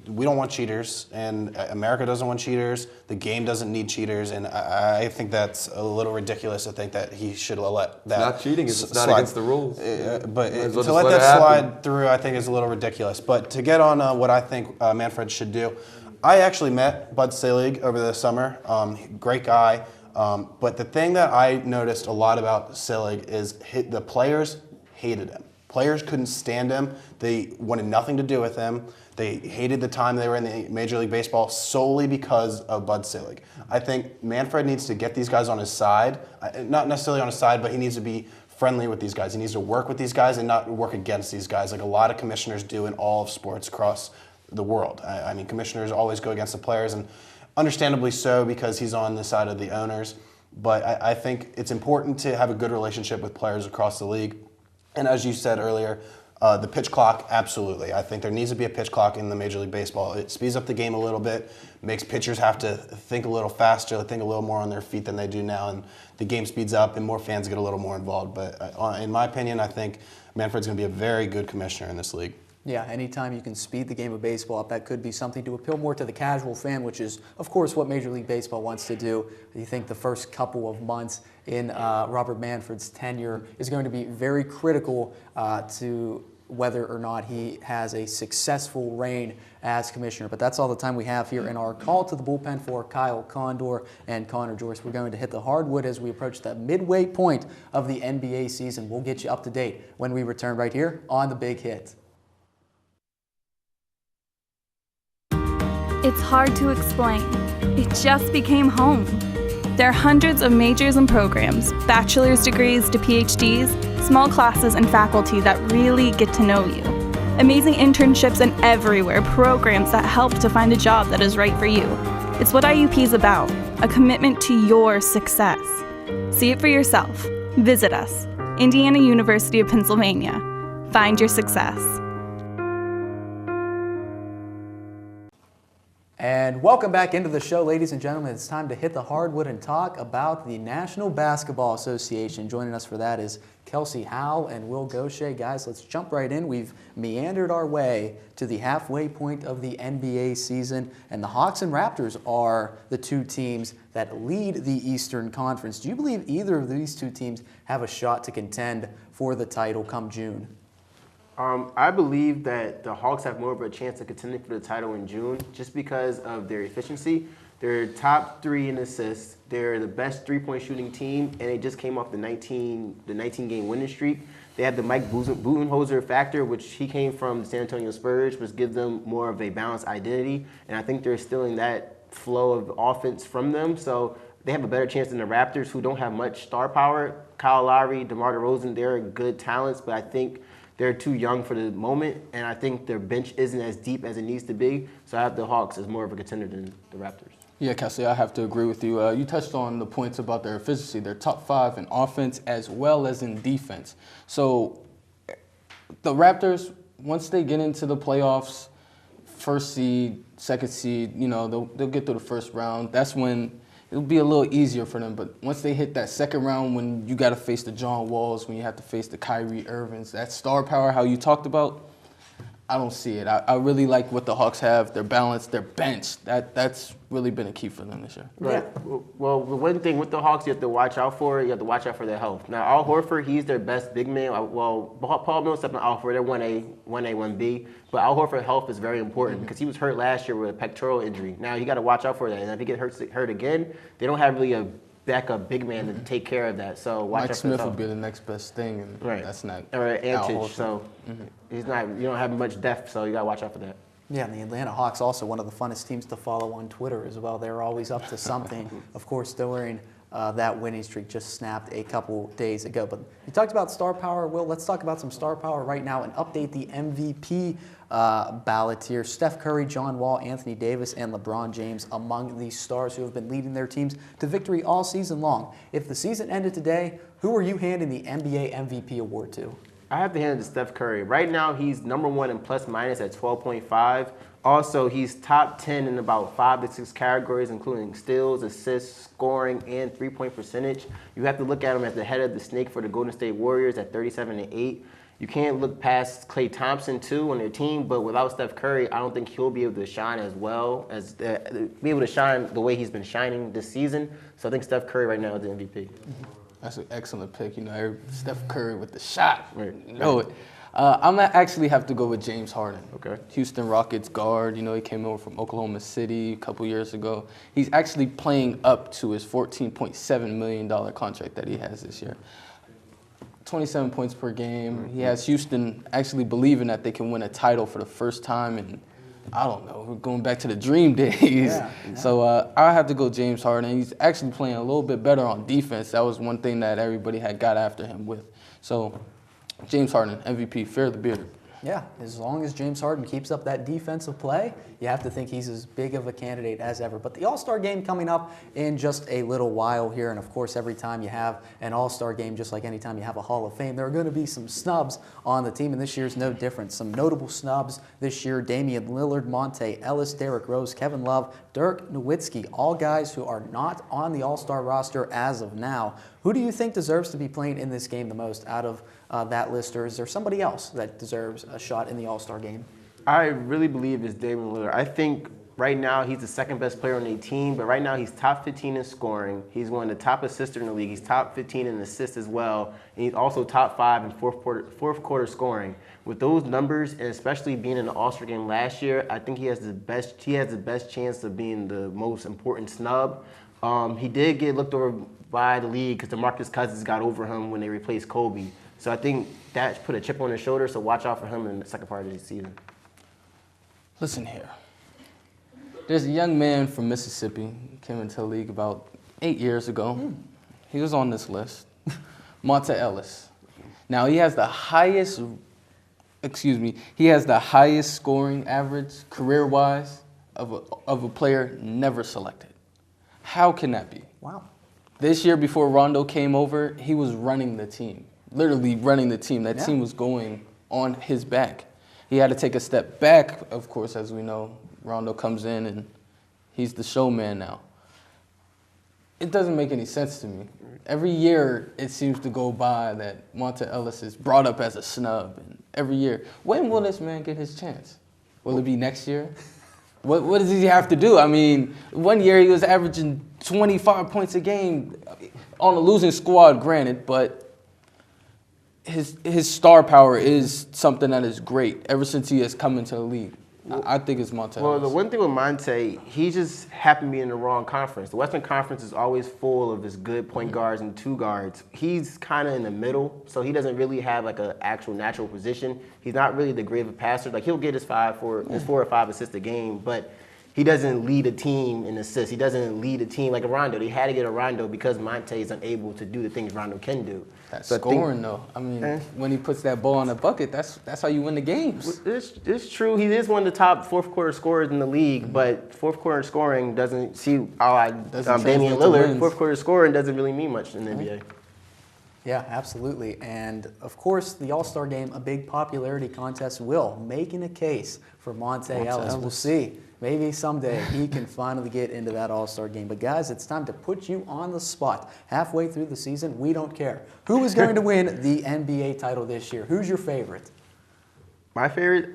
we don't want cheaters, and America doesn't want cheaters. The game doesn't need cheaters, and I think that's a little ridiculous to think that he should let that. Not cheating, it's not slide. against the rules. But Might as well to just let let that it happen. slide through, I think is a little ridiculous. But to get on what I think Manfred should do, I actually met Bud Selig over the summer. Great guy. But the thing that I noticed a lot about Selig is the players hated him. Players couldn't stand him. They wanted nothing to do with him. They hated the time they were in the Major League Baseball solely because of Bud Selig. I think Manfred needs to get these guys on his side. Not necessarily on his side, but he needs to be friendly with these guys. He needs to work with these guys and not work against these guys like a lot of commissioners do in all of sports across the world. I mean, commissioners always go against the players, and understandably so because he's on the side of the owners. But I think it's important to have a good relationship with players across the league. And as you said earlier, the pitch clock, absolutely. I think there needs to be a pitch clock in the Major League Baseball. It speeds up the game a little bit, makes pitchers have to think a little faster, think a little more on their feet than they do now, and the game speeds up and more fans get a little more involved. But in my opinion, I think Manfred's going to be a very good commissioner in this league. Yeah, anytime you can speed the game of baseball up, that could be something to appeal more to the casual fan, which is, of course, what Major League Baseball wants to do. You think the first couple of months in Robert Manfred's tenure is going to be very critical to whether or not he has a successful reign as commissioner. But that's all the time we have here in our call to the bullpen for Kyle Condor and Connor Joyce. We're going to hit the hardwood as we approach the midway point of the NBA season. We'll get you up to date when we return right here on The Big Hit. It's hard to explain. It just became home. There are hundreds of majors and programs, bachelor's degrees to PhDs, small classes and faculty that really get to know you. Amazing internships and everywhere programs that help to find a job that is right for you. It's what IUP is about, a commitment to your success. See it for yourself. Visit us, Indiana University of Pennsylvania. Find your success. And welcome back into the show, ladies and gentlemen. It's time to hit the hardwood and talk about the National Basketball Association. Joining us for that is Kelsey Howell and Will Gaucher. Guys, let's jump right in. We've meandered our way to the halfway point of the NBA season, and the Hawks and Raptors are the two teams that lead the Eastern Conference. Do you believe either of these two teams have a shot to contend for the title come June? I believe that the Hawks have more of a chance of contending for the title in June just because of their efficiency. They're top 3 in assists. They're the best three-point shooting team, and they just came off the 19-game winning streak. They have the Mike Budenholzer factor, which he came from the San Antonio Spurs, which gives them more of a balanced identity. And I think they're stealing that flow of offense from them. So they have a better chance than the Raptors, who don't have much star power. Kyle Lowry, DeMar DeRozan, they're good talents, but I think they're too young for the moment, and I think their bench isn't as deep as it needs to be. So I have the Hawks as more of a contender than the Raptors. Yeah, Kelsey, I have to agree with you. You touched on the points about their efficiency. They're top 5 in offense as well as in defense. So the Raptors, once they get into the playoffs, first seed, second seed, they'll get through the first round. That's when it'll be a little easier for them. But once they hit that second round, when you got to face the John Walls, when you have to face the Kyrie Irvings, that star power, how you talked about, I don't see it. I really like what the Hawks have, their balance, their bench. That's really been a key for them this year. Right. Well, the one thing with the Hawks you have to watch out for, their health. Now, Al Horford, he's their best big man. Well, Paul Millsap and Al Horford, they're 1A, 1B. But Al Horford's health is very important because he was hurt last year with a pectoral injury. Now, you got to watch out for that. And if he gets hurt again, they don't have really a backup big man to take care of that. So watch Mike out for Smith that. would be the next best thing, and that's not Antich, so he's not. You don't have much depth, so you got to watch out for that. Yeah, and the Atlanta Hawks also one of the funnest teams to follow on Twitter as well. They're always up to something. Of course, during that winning streak just snapped a couple days ago. But you talked about star power, Will. Let's talk about some star power right now and update the MVP ballot here. Steph Curry, John Wall, Anthony Davis, and LeBron James among these stars who have been leading their teams to victory all season long. If the season ended today, who are you handing the NBA MVP award to? I have to hand it to Steph Curry. Right now, he's number 1 in plus minus at 12.5. Also, he's top 10 in about 5 to 6 categories, including steals, assists, scoring, and three-point percentage. You have to look at him as the head of the snake for the Golden State Warriors at 37-8. You can't look past Klay Thompson too on their team, but without Steph Curry, I don't think he'll be able to shine as well as be able to shine the way he's been shining this season. So I think Steph Curry right now is the MVP. That's an excellent pick. You know, Steph Curry with the shot. Right. You know it. I'm gonna actually have to go with James Harden. Okay. Houston Rockets guard. You know, he came over from Oklahoma City a couple years ago. He's actually playing up to his $14.7 million contract that he has this year. 27 points per game. He has Houston actually believing that they can win a title for the first time in, I don't know, we're going back to the dream days. Yeah. So I have to go James Harden. He's actually playing a little bit better on defense. That was one thing that everybody had got after him with. So James Harden, MVP, fear the beard. Yeah, as long as James Harden keeps up that defensive play, you have to think he's as big of a candidate as ever. But the All-Star game coming up in just a little while here, and of course every time you have an All-Star game, just like any time you have a Hall of Fame, there are going to be some snubs on the team, and this year's no different. Some notable snubs this year: Damian Lillard, Monte Ellis, Derrick Rose, Kevin Love, Dirk Nowitzki, all guys who are not on the All-Star roster as of now. Who do you think deserves to be playing in this game the most out of that list, or is there somebody else that deserves a shot in the All-Star game? I really believe it's Damian Lillard. I think right now he's the second best player on the team, but right now he's top 15 in scoring. He's one of the top assisters in the league. He's top 15 in assists as well, and he's also top 5 in fourth quarter scoring. With those numbers, and especially being in the All-Star game last year, I think he has the best chance of being the most important snub. He did get looked over by the league because DeMarcus Cousins got over him when they replaced Kobe. So I think that put a chip on his shoulder, so watch out for him in the second part of the season. Listen here. There's a young man from Mississippi, came into the league about 8 years ago. He was on this list, Monte Ellis. Now he has the highest scoring average career-wise of a player never selected. How can that be? Wow. This year before Rondo came over, he was running the team, literally running the team. That team was going on his back. He had to take a step back, of course, as we know. Rondo comes in and he's the showman now. It doesn't make any sense to me. Every year it seems to go by that Monte Ellis is brought up as a snub. And every year, when will this man get his chance? Will it be next year? What does he have to do? I mean, one year he was averaging 25 points a game on a losing squad, granted, but his star power is something that is great ever since he has come into the league. I think it's Monte. Well, the one thing with Monte, he just happened to be in the wrong conference. The Western Conference is always full of his good point guards and two guards. He's kind of in the middle, so he doesn't really have like an actual natural position. He's not really the great of a passer. Like he'll get his 4 or 5 assists a game, but he doesn't lead a team in assists. He doesn't lead a team like a Rondo. They had to get a Rondo because Monte is unable to do the things Rondo can do. That's scoring, though. I mean, when he puts that ball in the bucket, that's how you win the games. It's true. He is one of the top fourth quarter scorers in the league, but fourth quarter scoring doesn't Damian Lillard. Fourth quarter scoring doesn't really mean much in the NBA. Yeah, absolutely. And of course, the All-Star game, a big popularity contest, will making a case for Monte Ellis. We'll see. Maybe someday he can finally get into that All-Star game. But guys, it's time to put you on the spot. Halfway through the season, we don't care. Who is going to win the NBA title this year? Who's your favorite? My favorite?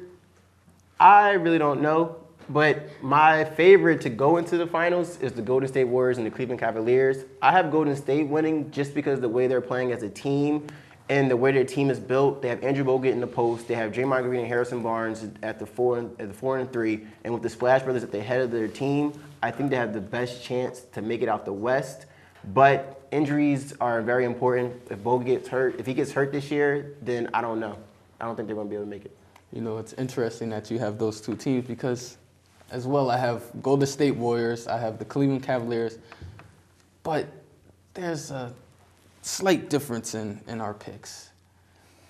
I really don't know. But my favorite to go into the finals is the Golden State Warriors and the Cleveland Cavaliers. I have Golden State winning just because of the way they're playing as a team and the way their team is built. They have Andrew Bogut in the post. They have Draymond Green and Harrison Barnes at the 4 and 3. And with the Splash Brothers at the head of their team, I think they have the best chance to make it out the West. But injuries are very important. If Bogut gets hurt, if he gets hurt this year, then I don't know. I don't think they're going to be able to make it. You know, it's interesting that you have those two teams because as well, I have Golden State Warriors, I have the Cleveland Cavaliers, but there's a slight difference in our picks.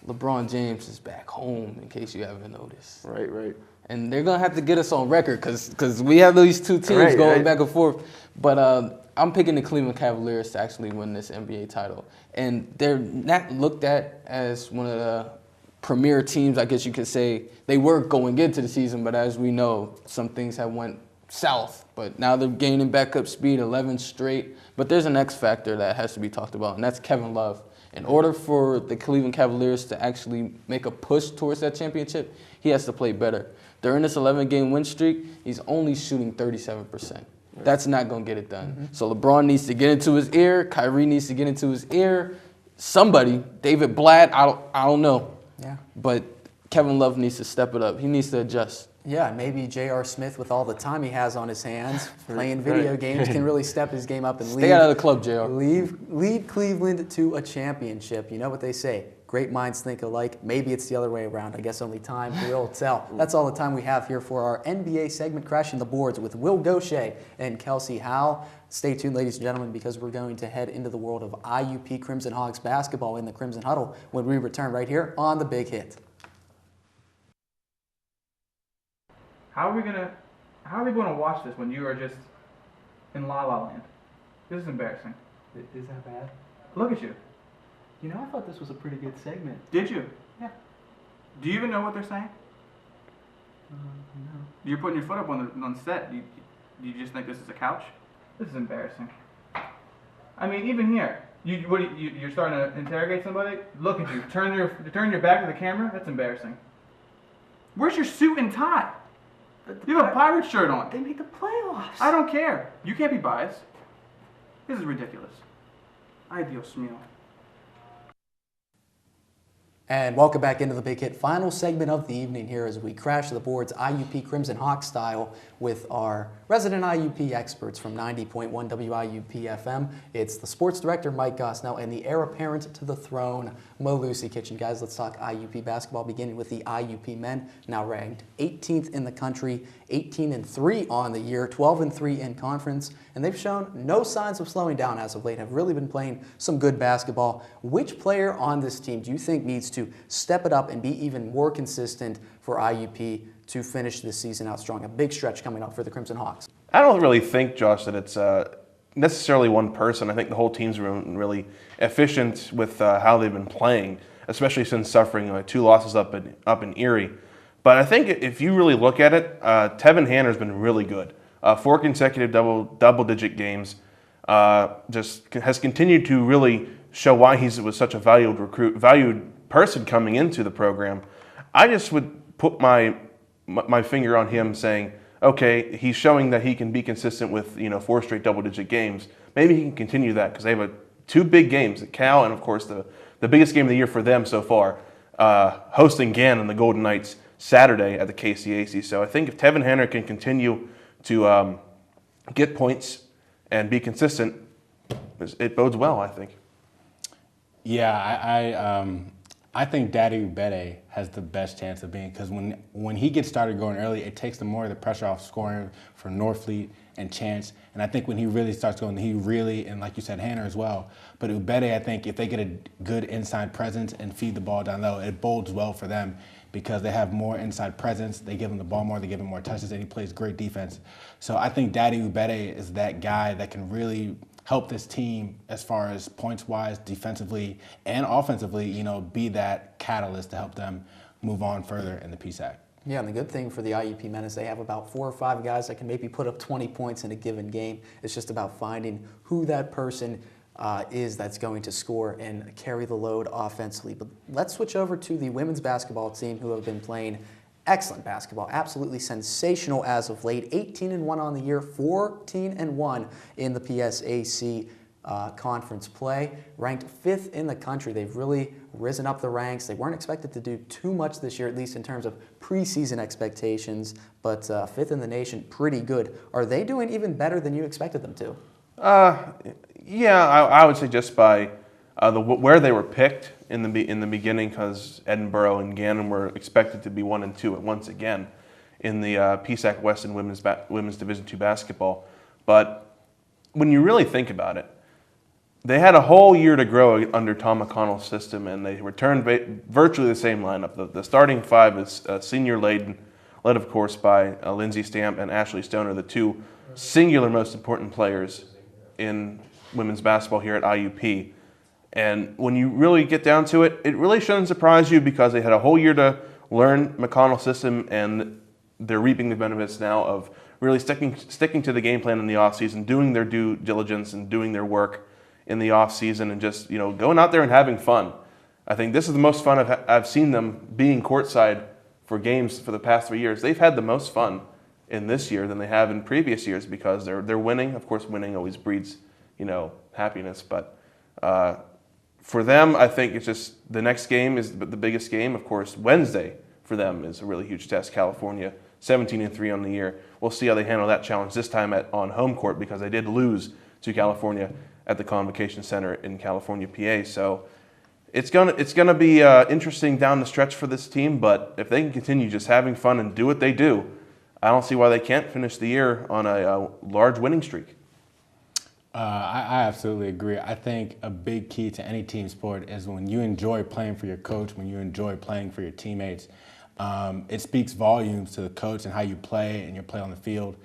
LeBron James is back home, in case you haven't noticed. Right. And they're going to have to get us on record because we have these two teams going back and forth. But I'm picking the Cleveland Cavaliers to actually win this NBA title. And they're not looked at as one of the premier teams, I guess you could say. They were going into the season, but as we know, some things have went south. But now they're gaining back up speed, 11 straight. But there's an X factor that has to be talked about, and that's Kevin Love. In order for the Cleveland Cavaliers to actually make a push towards that championship, he has to play better. During this 11-game win streak, he's only shooting 37%. That's not going to get it done. So LeBron needs to get into his ear. Kyrie needs to get into his ear. Somebody, David Blatt, I don't know. Yeah. But Kevin Love needs to step it up. He needs to adjust. Yeah, maybe J.R. Smith, with all the time he has on his hands playing video games, can really step his game up and Stay out of the club, J.R. lead Cleveland to a championship. You know what they say, great minds think alike. Maybe it's the other way around. I guess only time will tell. That's all the time we have here for our NBA segment, Crashing the Boards with Will Gaucher and Kelsey Howell. Stay tuned, ladies and gentlemen, because we're going to head into the world of IUP Crimson Hogs basketball in the Crimson Huddle when we return right here on The Big Hit. How are we going to watch this when you are just in La La Land? This is embarrassing. Is that bad? Look at you. You know, I thought this was a pretty good segment. Did you? Yeah. Do you even know what they're saying? No. You're putting your foot up on set. You just think this is a couch? This is embarrassing. I mean, even here, you're starting to interrogate somebody. Look at you. Turn your back to the camera. That's embarrassing. Where's your suit and tie? You have a Pirates shirt on. They made the playoffs. I don't care. You can't be biased. This is ridiculous. Ay, Dios mío. And welcome back into the Big Hit, final segment of the evening here as we crash the boards IUP Crimson Hawk style with our resident IUP experts from 90.1 WIUP FM. It's the sports director, Mike Gosnell, and the heir apparent to the throne, Mo Lucy Kitchen. Guys, let's talk IUP basketball, beginning with the IUP men, now ranked 18th in the country, 18-3 on the year, 12-3 in conference, and they've shown no signs of slowing down as of late, have really been playing some good basketball. Which player on this team do you think needs to step it up and be even more consistent for IUP to finish this season out strong? A big stretch coming up for the Crimson Hawks. I don't really think, Josh, that it's necessarily one person. I think the whole team's been really efficient with how they've been playing, especially since suffering 2 losses up in Erie. But I think if you really look at it, Tevin Hanner's been really good. 4 consecutive double-digit games. Just has continued to really show why he was such a valued person coming into the program. I just would put my finger on him saying, okay, he's showing that he can be consistent with 4 straight double-digit games. Maybe he can continue that because they have 2 big games at Cal and, of course, the biggest game of the year for them so far, hosting Gann and the Golden Knights Saturday at the KCAC. So I think if Tevin Hanner can continue to get points and be consistent, it bodes well, I think. Yeah, I think Daddy Ubede has the best chance of being, because when he gets started going early, it takes more of the pressure off scoring for Norfleet and Chance. And I think when he really starts going, and like you said, Hanner as well. But Ubede, I think if they get a good inside presence and feed the ball down low, it bodes well for them because they have more inside presence. They give him the ball more, they give him more touches, and he plays great defense. So I think Daddy Ubede is that guy that can really help this team as far as points-wise, defensively, and offensively, be that catalyst to help them move on further in the PSAC. Yeah, and the good thing for the IUP men is they have about 4 or 5 guys that can maybe put up 20 points in a given game. It's just about finding who that person is that's going to score and carry the load offensively. But let's switch over to the women's basketball team, who have been playing excellent basketball, absolutely sensational as of late. 18-1 on the year, 14-1 in the PSAC conference play. Ranked 5th in the country. They've really risen up the ranks. They weren't expected to do too much this year, at least in terms of preseason expectations, but 5th in the nation, pretty good. Are they doing even better than you expected them to? Yeah, I would say just by where they were picked in the beginning, because Edinburgh and Gannon were expected to be 1 and 2 once again in the PSAC West and women's Division II basketball. But when you really think about it, they had a whole year to grow under Tom McConnell's system, and they returned virtually the same lineup. The starting 5 is senior laden, led of course by Lindsay Stamp and Ashley Stoner, the 2 singular most important players in women's basketball here at IUP. And when you really get down to it, it really shouldn't surprise you because they had a whole year to learn McConnell's system, and they're reaping the benefits now of really sticking to the game plan in the offseason, doing their due diligence and doing their work. in the off season and just going out there and having fun. I think this is the most fun I've seen them being courtside for games for the past 3 years. They've had the most fun in this year than they have in previous years because they're winning. Of course, winning always breeds happiness, but for them, I think it's just the next game is the biggest game. Of course, Wednesday for them is a really huge test. California, 17-3 on the year. We'll see how they handle that challenge this time on home court because they did lose to California at the Convocation Center in California, PA. So it's gonna be interesting down the stretch for this team. But if they can continue just having fun and do what they do, I don't see why they can't finish the year on a large winning streak. I absolutely agree. I think a big key to any team sport is when you enjoy playing for your coach, when you enjoy playing for your teammates. It speaks volumes to the coach and how you play and your play on the field.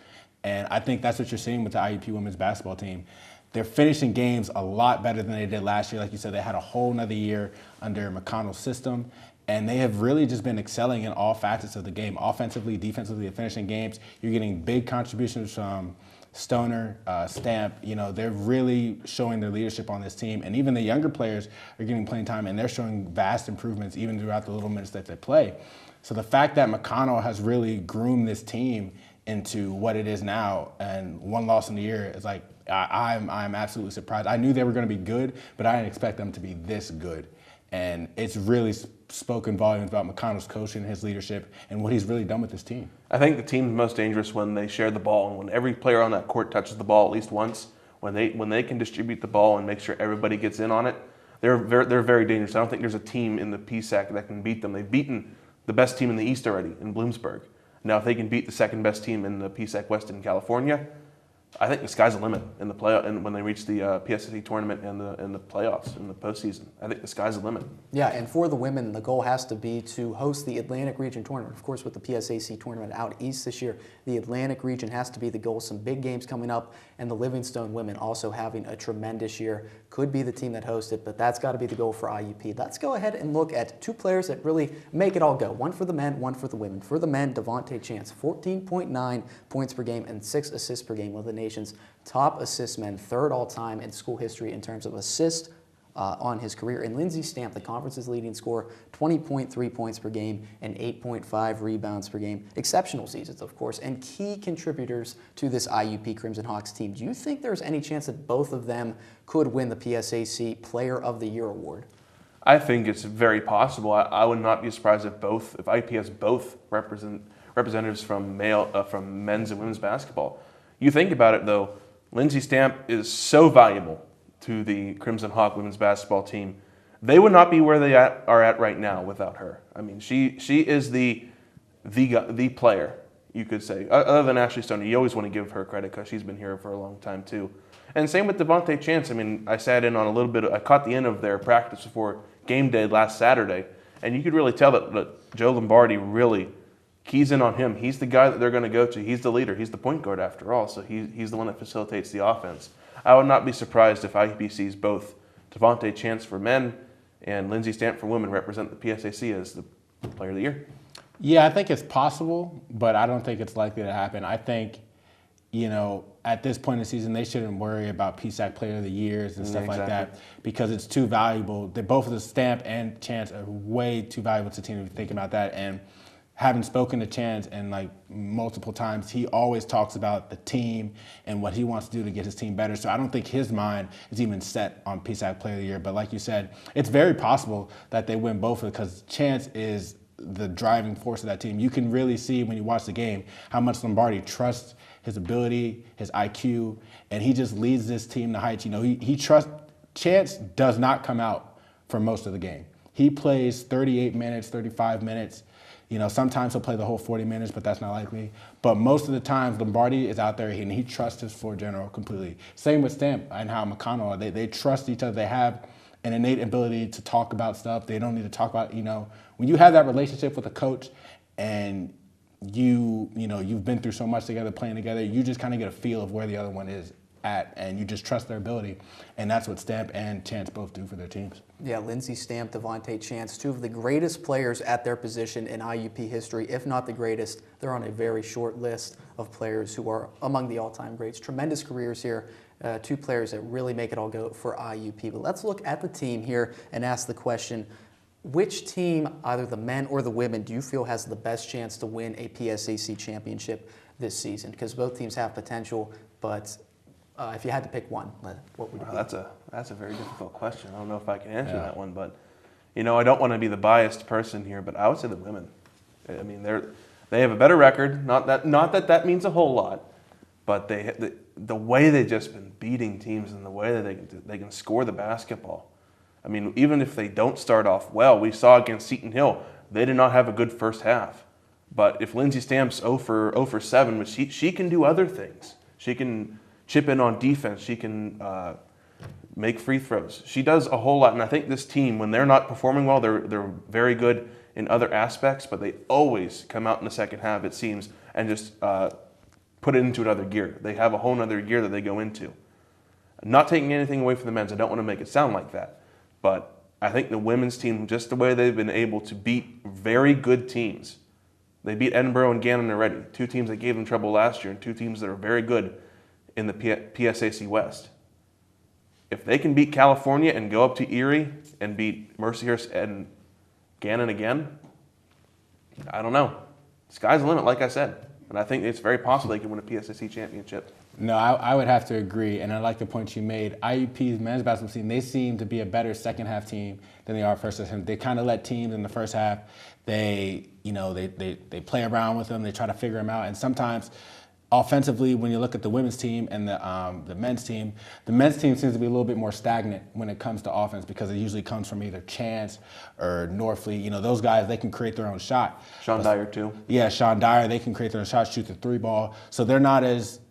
And I think that's what you're seeing with the IUP women's basketball team. They're finishing games a lot better than they did last year. Like you said, they had a whole nother year under McConnell's system. And they have really just been excelling in all facets of the game. Offensively, defensively, finishing games. You're getting big contributions from Stoner, Stamp. They're really showing their leadership on this team. And even the younger players are getting playing time, and they're showing vast improvements even throughout the little minutes that they play. So the fact that McConnell has really groomed this team into what it is now, and one loss in the year is like, I'm absolutely surprised. I knew they were going to be good, but I didn't expect them to be this good. And it's really spoken volumes about McConnell's coaching, his leadership, and what he's really done with this team. I think the team's most dangerous when they share the ball and when every player on that court touches the ball at least once. When they can distribute the ball and make sure everybody gets in on it, they're very dangerous. I don't think there's a team in the PSAC that can beat them. They've beaten the best team in the East already in Bloomsburg. Now, if they can beat the second best team in the PSAC West in California, I think the sky's the limit in the play and when they reach the PSAC tournament and the playoffs in the postseason. I think the sky's the limit. Yeah, and for the women, the goal has to be to host the Atlantic Region tournament. Of course, with the PSAC tournament out east this year, the Atlantic Region has to be the goal. Some big games coming up, and the Livingstone women also having a tremendous year. Could be the team that hosts it, but that's got to be the goal for IUP. Let's go ahead and look at two players that really make it all go. One for the men, one for the women. For the men, Devontae Chance, 14.9 points per game and 6 assists per game, with the nation's top assist men, third all-time in school history in terms of assists on his career. And Lindsey Stamp, the conference's leading scorer, 20.3 points per game and 8.5 rebounds per game. Exceptional seasons, of course, and key contributors to this IUP Crimson Hawks team. Do you think there's any chance that both of them could win the PSAC Player of the Year award? I think it's very possible. I would not be surprised if IUP has both representatives from men's and women's basketball. You think about it, though, Lindsey Stamp is so valuable to the Crimson Hawk women's basketball team. They would not be where they are at right now without her. I mean, she is the player, you could say. Other than Ashley Stoner, you always want to give her credit because she's been here for a long time too. And same with Devontae Chance. I mean, I sat in on a little bit. I caught the end of their practice before game day last Saturday, and you could really tell that Joe Lombardi really keys in on him. He's the guy that they're going to go to. He's the leader. He's the point guard after all, so he's the one that facilitates the offense. I would not be surprised if IUP sees both Devontae Chance for men and Lindsey Stamp for women represent the PSAC as the Player of the Year. Yeah, I think it's possible, but I don't think it's likely to happen. I think, at this point in the season, they shouldn't worry about PSAC Player of the Years and stuff like that because it's too valuable. Both of the Stamp and Chance are way too valuable to the team if you think about that. And having spoken to Chance and multiple times, he always talks about the team and what he wants to do to get his team better. So I don't think his mind is even set on PSAC Player of the Year. But like you said, it's very possible that they win both of it because Chance is the driving force of that team. You can really see when you watch the game how much Lombardi trusts his ability, his IQ, and he just leads this team to heights. He trusts. Chance does not come out for most of the game. He plays 38 minutes, 35 minutes. Sometimes he'll play the whole 40 minutes, but that's not likely. But most of the times, Lombardi is out there and he trusts his floor general completely. Same with Stamp and how McConnell, they trust each other. They have an innate ability to talk about stuff. They don't need to talk about, when you have that relationship with a coach and you've been through so much together, playing together, you just kind of get a feel of where the other one is at, and you just trust their ability. And that's what Stamp and Chance both do for their teams. Yeah, Lindsey Stamp, Devontae Chance, two of the greatest players at their position in IUP history, if not the greatest. They're on a very short list of players who are among the all-time greats. Tremendous careers here two players that really make it all go for IUP. But let's look at the team here and ask the question, which team, either the men or the women, do you feel has the best chance to win a PSAC championship this season? Because both teams have potential, but if you had to pick one, what would it be? That's a very difficult question. I don't know if I can answer that one, but I don't want to be the biased person here, but I would say the women. I mean, they have a better record. Not that means a whole lot, but the way they've just been beating teams and the way that they can score the basketball. I mean, even if they don't start off well, we saw against Seton Hill, they did not have a good first half. But if Lindsay Stamp's 0 for 7, but she can do other things. She can chip in on defense. She can make free throws. She does a whole lot, and I think this team, when they're not performing well, they're very good in other aspects, but they always come out in the second half, it seems, and just put it into another gear. They have a whole other gear that they go into. Not taking anything away from the men's. I don't want to make it sound like that. But I think the women's team, just the way they've been able to beat very good teams. They beat Edinburgh and Gannon already, two teams that gave them trouble last year and two teams that are very good in the PSAC West. If they can beat California and go up to Erie and beat Mercyhurst and Gannon again, I don't know. Sky's the limit, like I said. And I think it's very possible they can win a PSAC championship. No, I would have to agree, and I like the point you made. IUP's men's basketball team, they seem to be a better second half team than they are first half. They kind of let teams in the first half, they play around with them, they try to figure them out, and sometimes offensively, when you look at the women's team and the men's team seems to be a little bit more stagnant when it comes to offense because it usually comes from either Chance or Norfleet. Those guys, they can create their own shot. Sean Dyer too. Yeah, Sean Dyer, they can create their own shot, shoot the 3-ball, so they're not as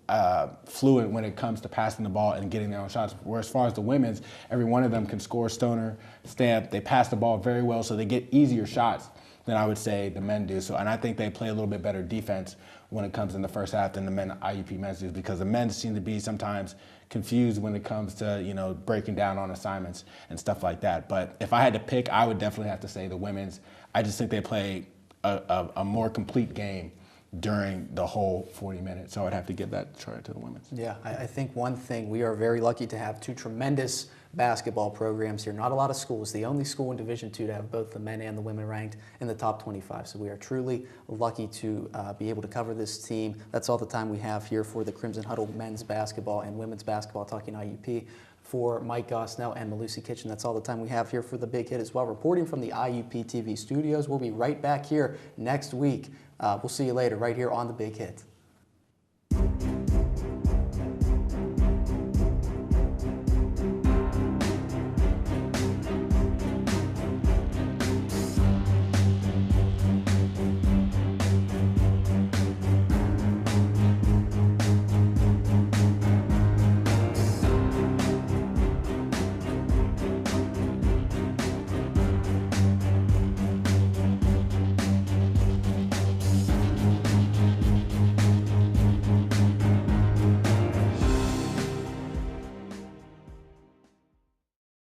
fluent when it comes to passing the ball and getting their own shots. Whereas as far as the women's, every one of them can score. Stoner, Stamp, they pass the ball very well, so they get easier shots than I would say the men do. And I think they play a little bit better defense when it comes in the first half than the men IUP men's do, because the men seem to be sometimes confused when it comes to breaking down on assignments and stuff like that. But if I had to pick, I would definitely have to say the women's. I just think they play a more complete game during the whole 40 minutes. So I'd have to give that charge to the women's. Yeah, I think one thing, we are very lucky to have two tremendous basketball programs here. Not a lot of schools. The only school in Division II to have both the men and the women ranked in the top 25. So we are truly lucky to be able to cover this team. That's all the time we have here for the Crimson Huddle men's basketball and women's basketball Talking IUP. For Mike Gosnell and Malusi Kitchen, that's all the time we have here for the Big Hit as well. Reporting from the IUP-TV studios. We'll be right back here next week. We'll see you later right here on the Big Hit.